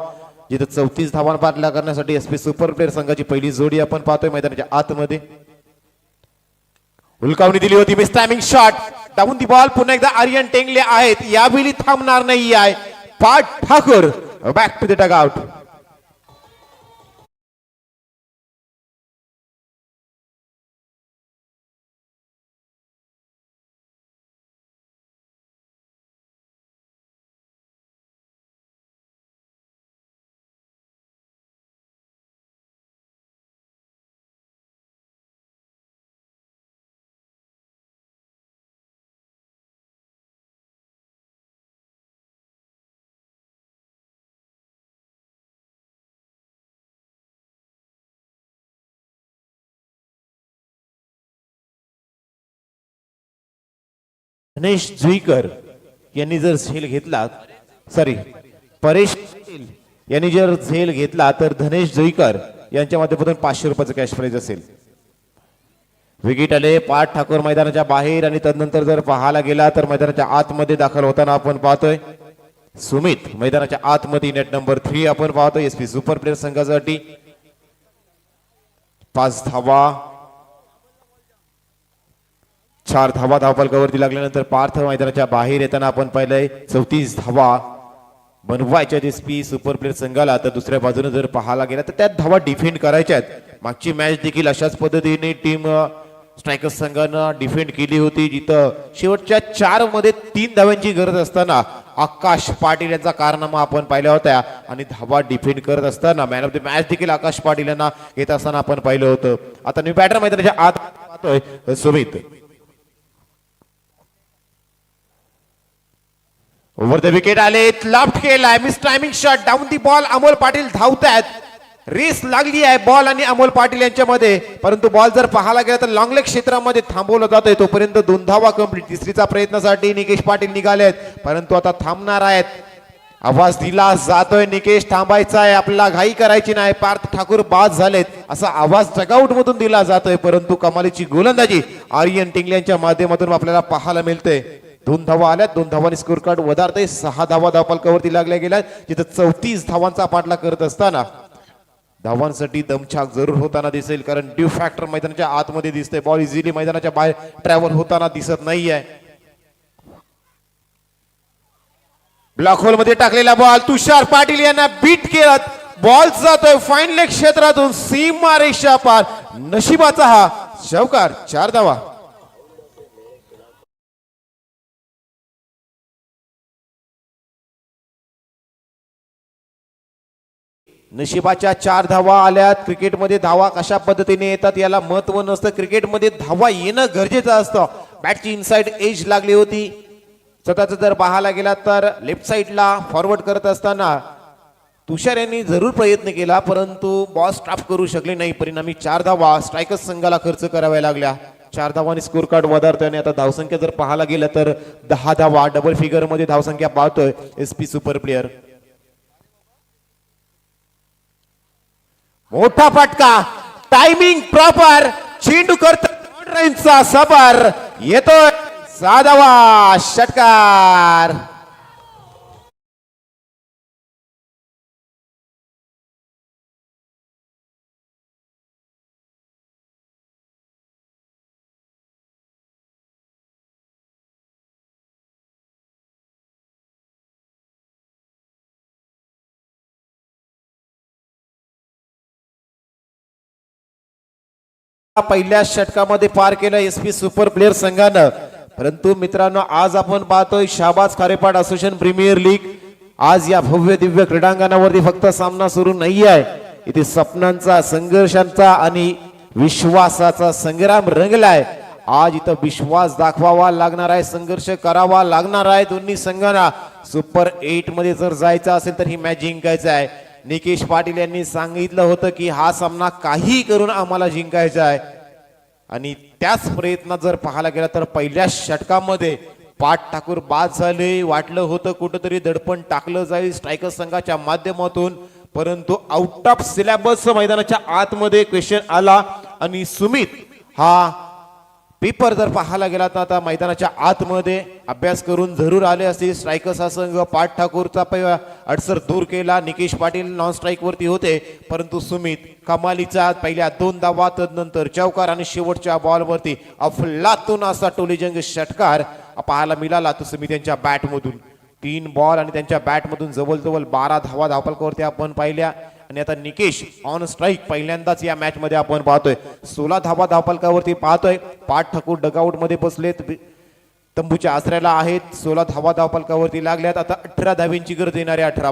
जिथे 34 धावा पाठला करण्यासाठी एसपी सुपर प्लेयर संघाची पहिली जोडी आपण पाहतोय मैदानाच्या आतमध्ये. हुलकावणी दिली होती mistiming shot down the ball. पुन्हा एकदा आर्यन टेंगले आहेत यावेळी थांबणार नाही आहे. Parth Thakur back to the dugout. Dhanesh Juikar यांनी जर झेल घेतला परेश यांनी जर झेल घेतला तर धनेश जुईकर यांच्या माध्यमातून 500 रुपयाचं कॅश प्राइज असेल. विकेट आले पार्थ ठाकूर मैदानाच्या बाहेर आणि तदनंतर जर पाहायला गेला तर मैदानाच्या आतमध्ये दाखल होताना आपण पाहतोय सुमित मैदानाच्या आतमध्ये नेट नंबर 3 आपण पाहतोय एसपी सुपर प्लेयर संघासाठी. 5 धावा 4 धावा धावफलकावरती लागल्यानंतर पार्थ मैदानाच्या बाहेर येताना आपण पाहिलंय 34 धावा बनवायच्या एसपी सुपर प्लेयर संघाला. तर दुसऱ्या बाजूने जर पाहायला गेला तर त्यात धावा डिफेंड करायच्या आहेत. मागची मॅच देखील अशाच पद्धतीने टीम स्ट्रायकर्स संघानं डिफेंड केली होती, जिथं शेवटच्या 4 मध्ये 3 धाव्यांची गरज असताना आकाश पाटील यांचा कारनामा आपण पाहिला होता आणि धावा डिफेंड करत असताना मॅन ऑफ द मॅच देखील आकाश पाटील यांना घेत असताना आपण पाहिलं होतं. आता न्यू बॅटर मैदानाच्या आत पाहतोय सुमित. ओव्हर द विकेट आले लाफ्ट केलाय mistiming shot down the ball. Amol Patil धावतायत. रेस लागली आहे बॉल आणि अमोल पाटील यांच्यामध्ये, परंतु बॉल जर पाहायला गेला तर लॉंग लेग क्षेत्रामध्ये थांबवलं जातोय. तोपर्यंत 2 धावा कंप्लीट. तिसरीचा प्रयत्नासाठी निकेश पाटील निघालेत, परंतु आता थांबणार आहेत. आवाज दिला जातोय निकेश थांबायचा आहे, आपल्याला घाई करायची नाही, पार्थ ठाकूर बाद झालेत असा आवाज डगआउट मधून दिला जातोय. परंतु कमालीची गोलंदाजी आर्यन टिंगले यांच्या माध्यमातून आपल्याला पाहायला मिळते. 2 धावा आल्यात. 2 धावांनी स्कोर कार्ड वधारते. 6 धावा धावफलकावरती लागल्या गेल्या, जिथे 34 धावांचा पाठलाग करत असताना धावांसाठी दमछाक जरूर होताना दिसेल, कारण ड्यू फॅक्टर मैदानाच्या आतमध्ये दिसतंय. बॉल इझिली मैदानाच्या बाहेर ट्रॅव्हल होताना दिसत नाहीये. ब्लॉक होल मध्ये टाकलेला बॉल तुषार पाटील यांना बीट केला. बॉल जातोय फाईन लेग क्षेत्रातून सीमा रेषा पार. नशिबाचा हा चौकार. 4 धावा. नशिबाच्या 4 धावा आल्यात. क्रिकेटमध्ये धावा कशा पद्धतीने येतात याला महत्व नसतं. क्रिकेटमध्ये धावा येणं गरजेचं असतं. बॅटची इनसाइड एज लागली होती. स्वतःच जर पाहायला गेला तर लेफ्ट साइडला फॉरवर्ड करत असताना तुषार यांनी जरूर प्रयत्न केला, परंतु बॉल स्टॉप करू शकले नाही. परिणामी 4 धावा स्ट्रायकर्स संघाला खर्च कराव्या लागल्या. 4 धावांनी स्कोर कार्ड वधारतोय आणि आता धावसंख्या जर पाहायला गेलं तर 10 धावा डबल फिगर मध्ये धावसंख्या पाहतोय एसपी सुपर प्लेयर. मोठा फटका. Timing proper. चेंडू करत रनचा सफर येतोय 7वा षटकार. पहिल्या षटकामध्ये पार केलं एसपी सुपर प्लेअर संघानं. परंतु मित्रांनो, आज आपण पाहतोय शाहबाज खारेपाट असोसिएशन प्रीमियर लीग. आज या भव्य दिव्य क्रीडांगणावरती फक्त सामना सुरू नाही आहे, इथे स्वप्नांचा, संघर्षांचा आणि विश्वासाचा संग्राम रंगलाय. आज इथं विश्वास दाखवावा लागणार आहे, संघर्ष करावा लागणार आहे दोन्ही संघांना. सुपर 8 मध्ये जर जायचं असेल तर ही मॅच जिंकायचं आहे. निकेश पाटील यांनी सांगितलं होतं की हा सामना काही करून आम्हाला जिंकायचा आहे आणि त्याच प्रयत्नात जर पाहायला गेला तर पहिल्या षटकामध्ये पाठ ठाकूर बाद झाले. वाटलं होतं कुठंतरी दडपण टाकलं जाईल स्ट्रायकर संघाच्या माध्यमातून, परंतु आउट ऑफ सिलेबस मैदानाच्या आतमध्ये क्वेश्चन आला आणि सुमित हा पेपर जर पाहायला गेला तर आता मैदानाच्या आतमध्ये अभ्यास करून जरूर आले असतील. स्ट्रायकर्स हा संघ पाठ ठाकूरचा अडसर दूर केला. निकेश पाटील नॉन स्ट्राईक वरती होते, परंतु सुमित कमालीचा पहिल्या 2 धावा, तदनंतर चौकार आणि शेवटच्या बॉलवरती अफलातून असा टोलीजंग षटकार पाहायला मिळाला. तो सुमित यांच्या बॅटमधून 3 बॉल आणि त्यांच्या बॅटमधून जवळजवळ 12 धावा धावपलकावरती आपण पाहिल्या. आणि आता निकेश ऑन स्ट्राईक पहिल्यांदाच या मॅच मध्ये आपण पाहतोय. 16 धावा धावपलकावरती पाहतोय. पाठ ठाकूर डगआउट मध्ये बसलेत, तंबूच्या आसऱ्याला आहेत. 16 धावा धावपलकावरती लागल्यात. आता 18 धावींची गरज. येणारे 18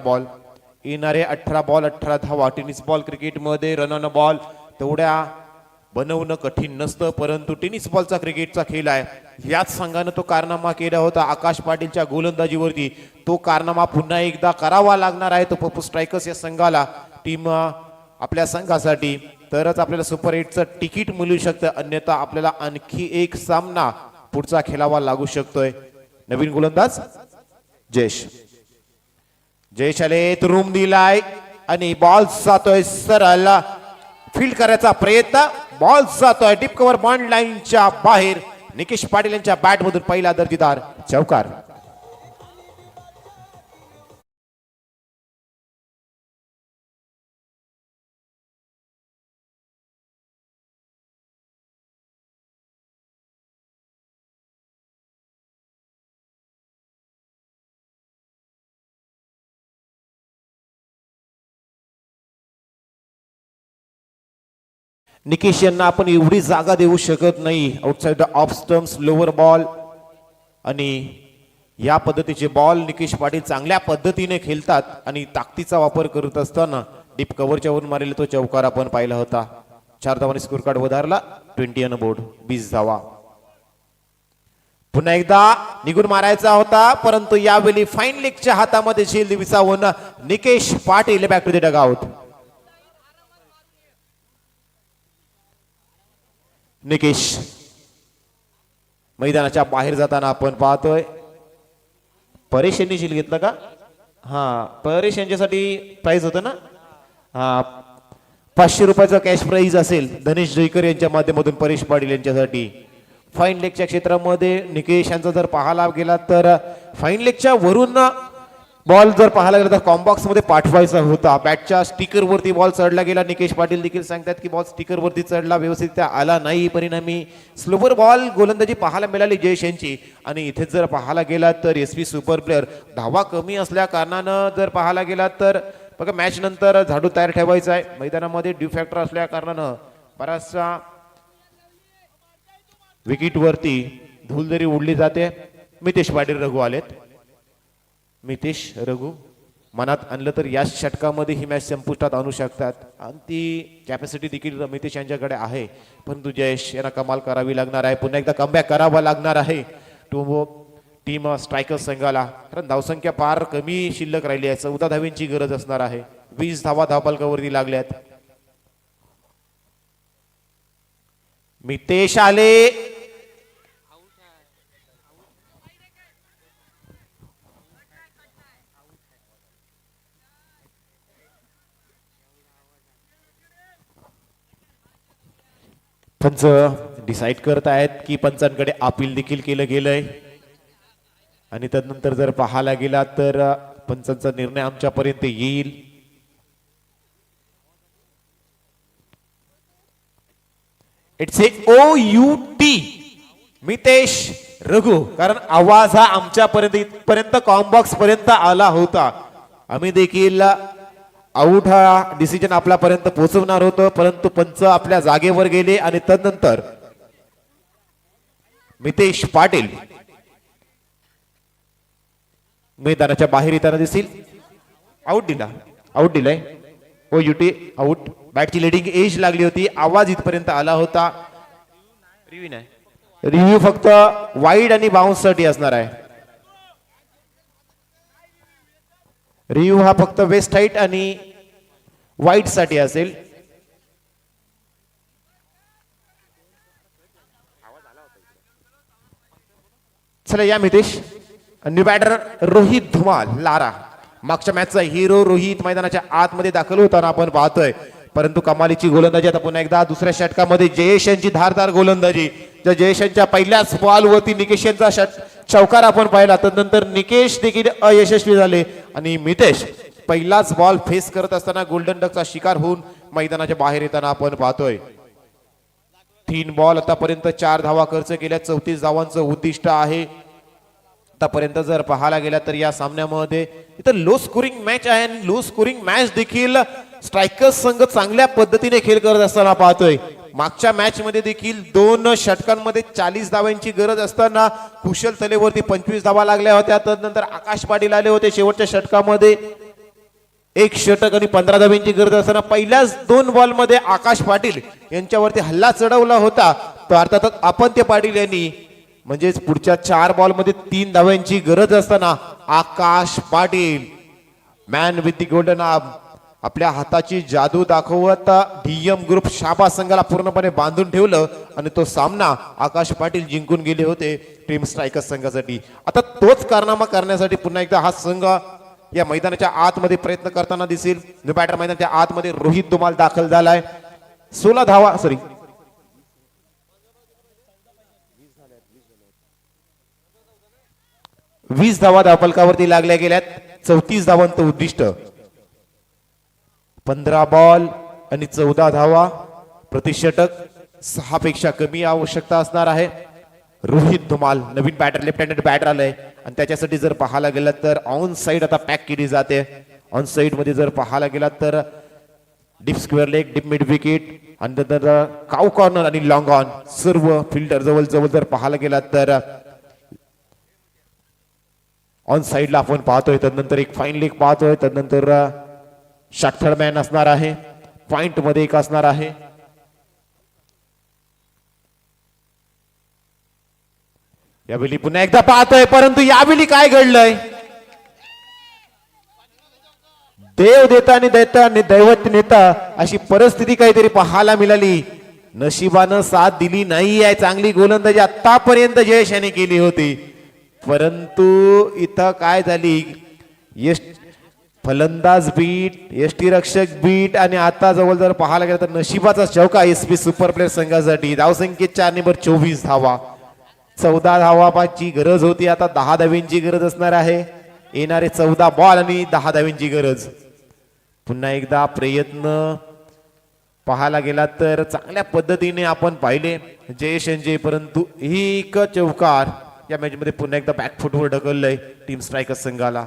बॉल, 18 धावा. टेनिस बॉल क्रिकेटमध्ये रन ऑन बॉल तेवढ्या बनवणं कठीण नसतं, परंतु टेनिस बॉलचा क्रिकेटचा खेळ आहे. याच संघानं तो कारनामा केला होता आकाश पाटीलच्या गोलंदाजीवरती. तो कारनामा पुन्हा एकदा करावा लागणार आहे तो पप्पू स्ट्रायकर्स या संघाला, टीम आपल्या संघासाठी. तरच आपल्याला सुपर 8चं तिकीट मिळू शकतं, अन्यथा आपल्याला आणखी एक सामना पुढचा खेळावा लागू शकतोय. नवीन गोलंदाज जयेश आले, रूम दिलाय आणि बॉल जातोय सरळ फील्ड करायचा प्रयत्न. बॉल जातोय डीप कव्हर बॉन्ड लाईनच्या बाहेर. निकेश पाटील यांच्या बॅट मधून पहिला दर्जेदार चौकार. निकेश यांना आपण एवढी जागा देऊ शकत नाही. Outside the of stumps lower ball आणि या पद्धतीचे बॉल निकेश पाटील चांगल्या पद्धतीने खेळतात आणि ताकदीचा वापर करत असताना डीप कव्हरच्या वरून मारलेला तो चौकार आपण पाहिला होता. 4 धावांनी स्कोर कार्ड वधारला. 20 ऑन बोर्ड, 20 धावा. पुन्हा एकदा निघून मारायचा होता, परंतु यावेळी फाईन लेगच्या हातामध्ये झेल विसावून Nikesh Patil back to the dugout. Nikesh मैदानाच्या बाहेर जाताना आपण पाहतोय. परेश यांनी झेल घेतला का? हा, परेश यांच्यासाठी प्राइज होतं ना. हा, 500 रुपयाचा कॅश प्राइज असेल धनेश जयकर यांच्या माध्यमातून परेश पाटील यांच्यासाठी. फाईन लेगच्या क्षेत्रामध्ये निकेश यांचा जर पाहायला गेला तर फाईन लेगच्या वरून बॉल जर पाहायला गेला तर कॉम्बॉक्स मध्ये पाठवायचा होता. बॅटच्या स्टिकर वरती बॉल चढला गेला. निकेश पाटील देखील सांगतात की बॉल स्टिकर वरती चढला, व्यवस्थित आला नाही. परिणामी स्लोवर बॉल गोलंदाजी पाहायला मिळाली जयेश यांची. आणि इथे जर पाहायला गेला तर एसपी सुपर प्लेअर धावा कमी असल्या कारणानं जर पाहायला गेला तर बघा मॅच नंतर झाडू तयार ठेवायचा आहे. मैदानामध्ये ड्यू फॅक्टर असल्या कारणानं बराचसा विकेट वरती धूल जरी उडली जाते. मितेश पाटील रघु आलेत. मितेश रघु मनात आणलं तर या षटकामध्ये ही मॅच संपुष्टात आणू शकतात आणि ती कॅपॅसिटी देखील मितेश यांच्याकडे आहे. परंतु जयेश यांना कमाल करावी लागणार आहे. पुन्हा एकदा कमबॅक करावा लागणार आहे टीम स्ट्रायकर संघाला, कारण धावसंख्या फार कमी शिल्लक राहिली आहे. 14 धावींची गरज असणार आहे. 20 धावा धावपलकावरती लागल्यात. मितेश आले, पंच डिसाईड करत आहेत की पंचांकडे अपील देखील केलं गेलंय आणि त्यानंतर जर पाहायला गेला तर पंचांचा निर्णय आमच्यापर्यंत येईल. It's a OUT Mitesh Raghu, कारण आवाज हा आमच्यापर्यंत इथपर्यंत कॉम्बॉक्स पर्यंत आला होता. आम्ही देखील आउट हा डिसिजन आपल्यापर्यंत पोहोचवणार होतो, परंतु पंच आपल्या जागेवर गेले आणि तदनंतर मितेश पाटील मैदानाच्या बाहेर येताना दिसतील. आउट दिलाय. OUT out. बॅटची लिडिंग एज लागली होती, आवाज इथपर्यंत आला होता. रिव्ह्यू फक्त वाईड आणि बाउन्स साठी असणार आहे. रिव्ह्यू हा फक्त वेस्ट हाईट आणि वाईट साठी असेल. चला या Mitesh. New batter Rohit Dhumal Lara, मागच्या मॅचचा हिरो रोहित मैदानाच्या आतमध्ये दाखल होताना आपण पाहतोय, परंतु कमालीची गोलंदाजी आता पुन्हा एकदा दुसऱ्या षटकामध्ये जयेश यांची धारदार गोलंदाजी. ज्या जयेश यांच्या पहिल्याच बॉलवरती निकेश यांचा चौकार आपण पाहिला, तदनंतर निकेश देखील अयशस्वी झाले आणि मितेश पहिलाच बॉल फेस करत असताना गोल्डन डकचा शिकार होऊन मैदानाच्या बाहेर येताना आपण पाहतोय. 3 बॉल आतापर्यंत 4 धावा खर्च केल्या, 34 धावांचं उद्दिष्ट आहे. आतापर्यंत जर पाहायला गेला तर या सामन्यामध्ये इथं लो स्कोरिंग मॅच आहे आणि लो स्कोरिंग मॅच देखील स्ट्रायकर्स संघ चांगल्या पद्धतीने खेळ करत असताना पाहतोय. मागच्या मॅच मध्ये देखील 2 षटकांमध्ये 40 धावांची गरज असताना कुशल तलेवरती 25 धावा लागल्या होत्या. तदनंतर आकाश पाटील आले होते शेवटच्या षटकामध्ये 1 षटक आणि 15 धावांची गरज असताना पहिल्याच 2 बॉल मध्ये आकाश पाटील यांच्यावरती हल्ला चढवला होता. तर अर्थातच आपत्य पाटील यांनी म्हणजेच पुढच्या 4 बॉल मध्ये 3 धावांची गरज असताना Akash Patil man with the golden arm आपल्या हाताची जादू दाखवत डीएम ग्रुप शाबा संघाला पूर्णपणे बांधून ठेवलं आणि तो सामना आकाश पाटील जिंकून गेले होते टीम स्ट्रायकर्स संघासाठी. आता तोच कारनामा करण्यासाठी पुन्हा एकदा हा संघ या मैदानाच्या आतमध्ये प्रयत्न करताना दिसेल. न्यू बॅटर मैदानाच्या आतमध्ये रोहित धुमाल दाखल झालाय. 16 धावा 20 धावा धावफलकावरती लागल्या गेल्यात. 34 धावांचं उद्दिष्ट. 15 बॉल आणि 14 धावा प्रतिषटक. 6 पेक्षा कमी आवश्यकता असणार आहे. रोहित धुमाल नवीन बॅटर, लेफ्ट हँडेड बॅटर आलाय आणि त्याच्यासाठी जर पाहायला गेलं तर ऑन साइड आता पॅक केली जाते. ऑन साइड मध्ये जर पाहायला गेला तर deep square leg, deep mid wicket आणि नंतर काउ कॉर्नर आणि लॉंग ऑन सर्व फिल्डर जवळ जवळ जर पाहायला गेला तर ऑन साइडला आपण पाहतोय. तदनंतर एक फाईन लेग पाहतोय. तदनंतर शॉट थर्ड मॅन असणार आहे. पॉइंट मध्ये एक असणार आहे. यावेळी पुन्हा एकदा पाहतोय, परंतु यावेळी काय घडलंय? देव देता आणि देता आणि दैवत नेता अशी परिस्थिती काहीतरी पाहायला मिळाली. नशिबानं साथ दिली नाही आहे. चांगली गोलंदाजी आतापर्यंत जयेश याने केली होती, परंतु इथं काय झाली? फलंदाज बीट, यष्टीरक्षक बीट आणि आता जवळ जर पाहायला गेलं तर नशिबाचा चौका एसपी सुपर प्लेअर संघासाठी. धावसंख्येत 4 नंबर 24 धावा. 14 धावाची गरज होती, आता 10 धावांची गरज असणार आहे. येणारे 14 बॉल आणि 10 धावांची गरज. पुन्हा एकदा प्रयत्न पाहायला गेला तर चांगल्या पद्धतीने आपण पाहिले जयेश यांचे, परंतु एक चौकार या मॅच मध्ये पुन्हा एकदा बॅकफुटवर ढकललंय टीम स्ट्रायकर्स संघाला.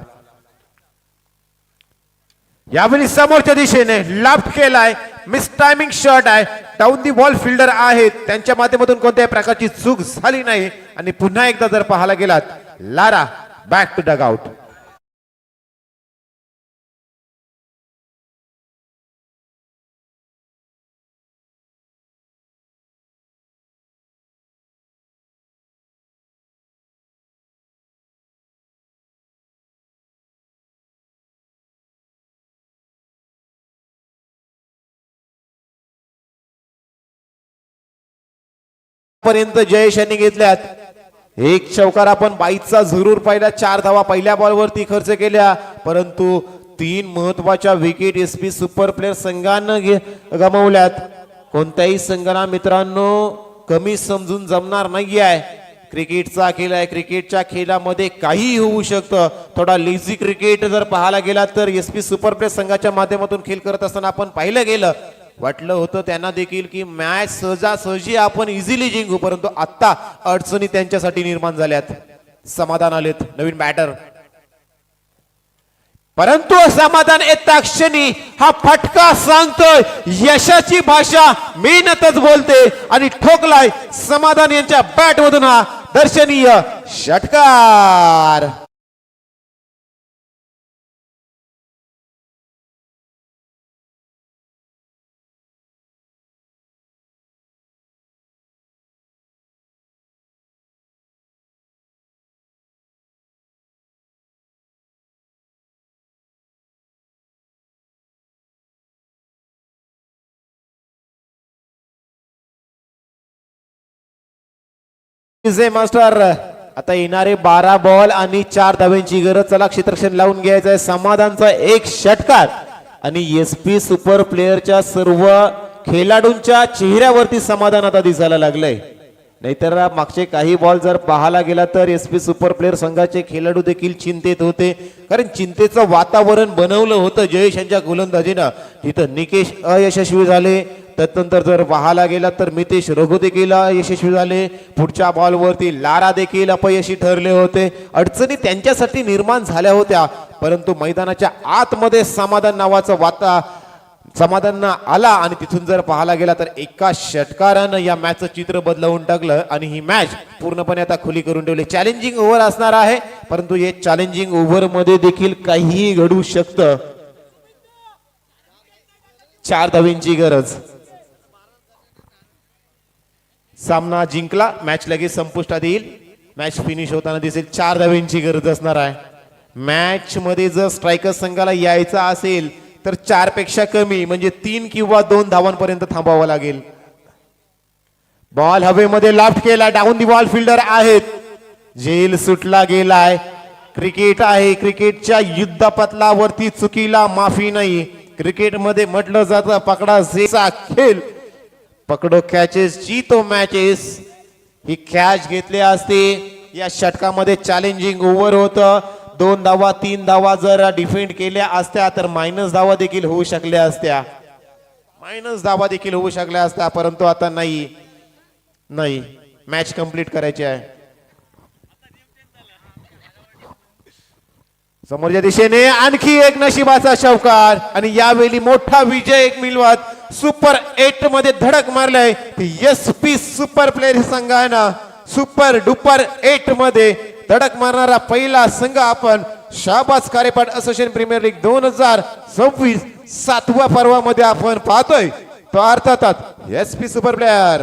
यावेळी समोरच्या दिशेने लाफ्ट केलाय. मिस टायमिंग शॉट आहे. डाऊन दी बॉल फिल्डर आहेत, त्यांच्या माध्यमातून कोणत्याही प्रकारची चूक झाली नाही. आणि पुन्हा एकदा जर पाहायला गेलात Lara back to dugout. पर्यंत जयेश यांनी घेतल्यात. एक चौकार आपण 22चा जरूर पाहिला. 4 धावा पहिल्या बॉलवरती खर्च केल्या, परंतु 3 महत्वाच्या विकेट एसपी सुपर प्लेअर संघानं गमावल्यात. कोणत्याही संघाला मित्रांनो कमी समजून जमणार नाहीये. क्रिकेटचा खेळ आहे, क्रिकेटच्या खेळामध्ये काही होऊ शकतं. थोडा लेझी क्रिकेट जर पाहायला गेला तर एसपी सुपर प्लेअर संघाच्या माध्यमातून खेळ करत असताना आपण पाहिलं गेलं, वाटलं होतं त्यांना देखील की मॅच सहजासहजी आपण इझिली जिंकू, परंतु आता अडचणी त्यांच्यासाठी निर्माण झाल्यात. समाधान आलेत नवीन बॅटर, परंतु समाधान येता क्षणी हा फटका सांगतोय यशाची भाषा मेहनतच बोलते आणि ठोकलाय समाधान यांच्या बॅट मधून हा दर्शनीय षटकार. मास्टर आता येणारे 12 बॉल आणि 4 धाव्यांची गरज. चला क्षेत्ररक्षण लावून घ्यायचं आहे. समाधानचा एक षटकार आणि एसपी सुपर प्लेअरच्या सर्व खेळाडूंच्या चेहऱ्यावरती समाधान आता दिसायला लागलंय. नाहीतर मागचे काही बॉल जर पाहायला गेला तर एसपी सुपर प्लेअर संघाचे खेळाडू देखील चिंतेत होते, कारण चिंतेचं वातावरण बनवलं होतं जयेश यांच्या गोलंदाजीनं. तिथं निकेश अयशस्वी झाले, त्यानंतर जर पाहायला गेला तर मितेश रघु देखील यशस्वी झाले. पुढच्या बॉलवरती लारा देखील अपयशी ठरले होते. अडचणी त्यांच्यासाठी निर्माण झाल्या होत्या, परंतु मैदानाच्या आतमध्ये समाधान नावाचं समाधान आला आणि तिथून जर पाहायला गेला तर एका षटकारानं या मॅचचं चित्र बदलवून टाकलं आणि ही मॅच पूर्णपणे आता खुली करून ठेवली. चॅलेंजिंग ओव्हर असणार आहे, परंतु या चॅलेंजिंग ओव्हर मध्ये देखील काहीही घडू शकतं. 4 धाव्यांची गरज. सामना जिंकला, मॅच लगेच संपुष्टात येईल, मॅच फिनिश होताना दिसेल. 4 धाव्यांची गरज असणार आहे. मॅच मध्ये जर स्ट्रायकर संघाला यायचा असेल तर 4 पेक्षा कमी म्हणजे 3 किंवा 2 धावांपर्यंत थांबावं लागेल. बॉल हवेमध्ये लाफ्ट केला, डाऊन दी बॉल फिल्डर आहेत, झेल सुटला गेलाय. क्रिकेट आहे, क्रिकेटच्या युद्धपटलावरती चुकीला माफी नाही. क्रिकेटमध्ये म्हटलं जातं पकडा झेचा खेळ, पकडो कॅचेस जीतो मॅचेस. ही कॅच घेतली असते. या षटकामध्ये चॅलेंजिंग ओव्हर होतं. 2 धावा 3 धावा जर डिफेंड केल्या असत्या तर मायनस धावा देखील होऊ शकल्या असत्या, परंतु आता नाही, मॅच कंप्लीट करायची आहे. समोरच्या दिशेने आणखी एक नशिबाचा चौकार आणि यावेळी मोठा विजय मिळवत सुपर 8 मध्ये धडक मारलाय एसपी सुपर प्लेअर संघानं. सुपर डुपर 8 मध्ये धडक मारणारा पहिला संघ आपण शाहबाज कार्यपाठ असोसिएशन प्रीमियर लीग 2026 7व्या पर्वामध्ये आपण पाहतोय, तो अर्थातच एसपी सुपर प्लेअर.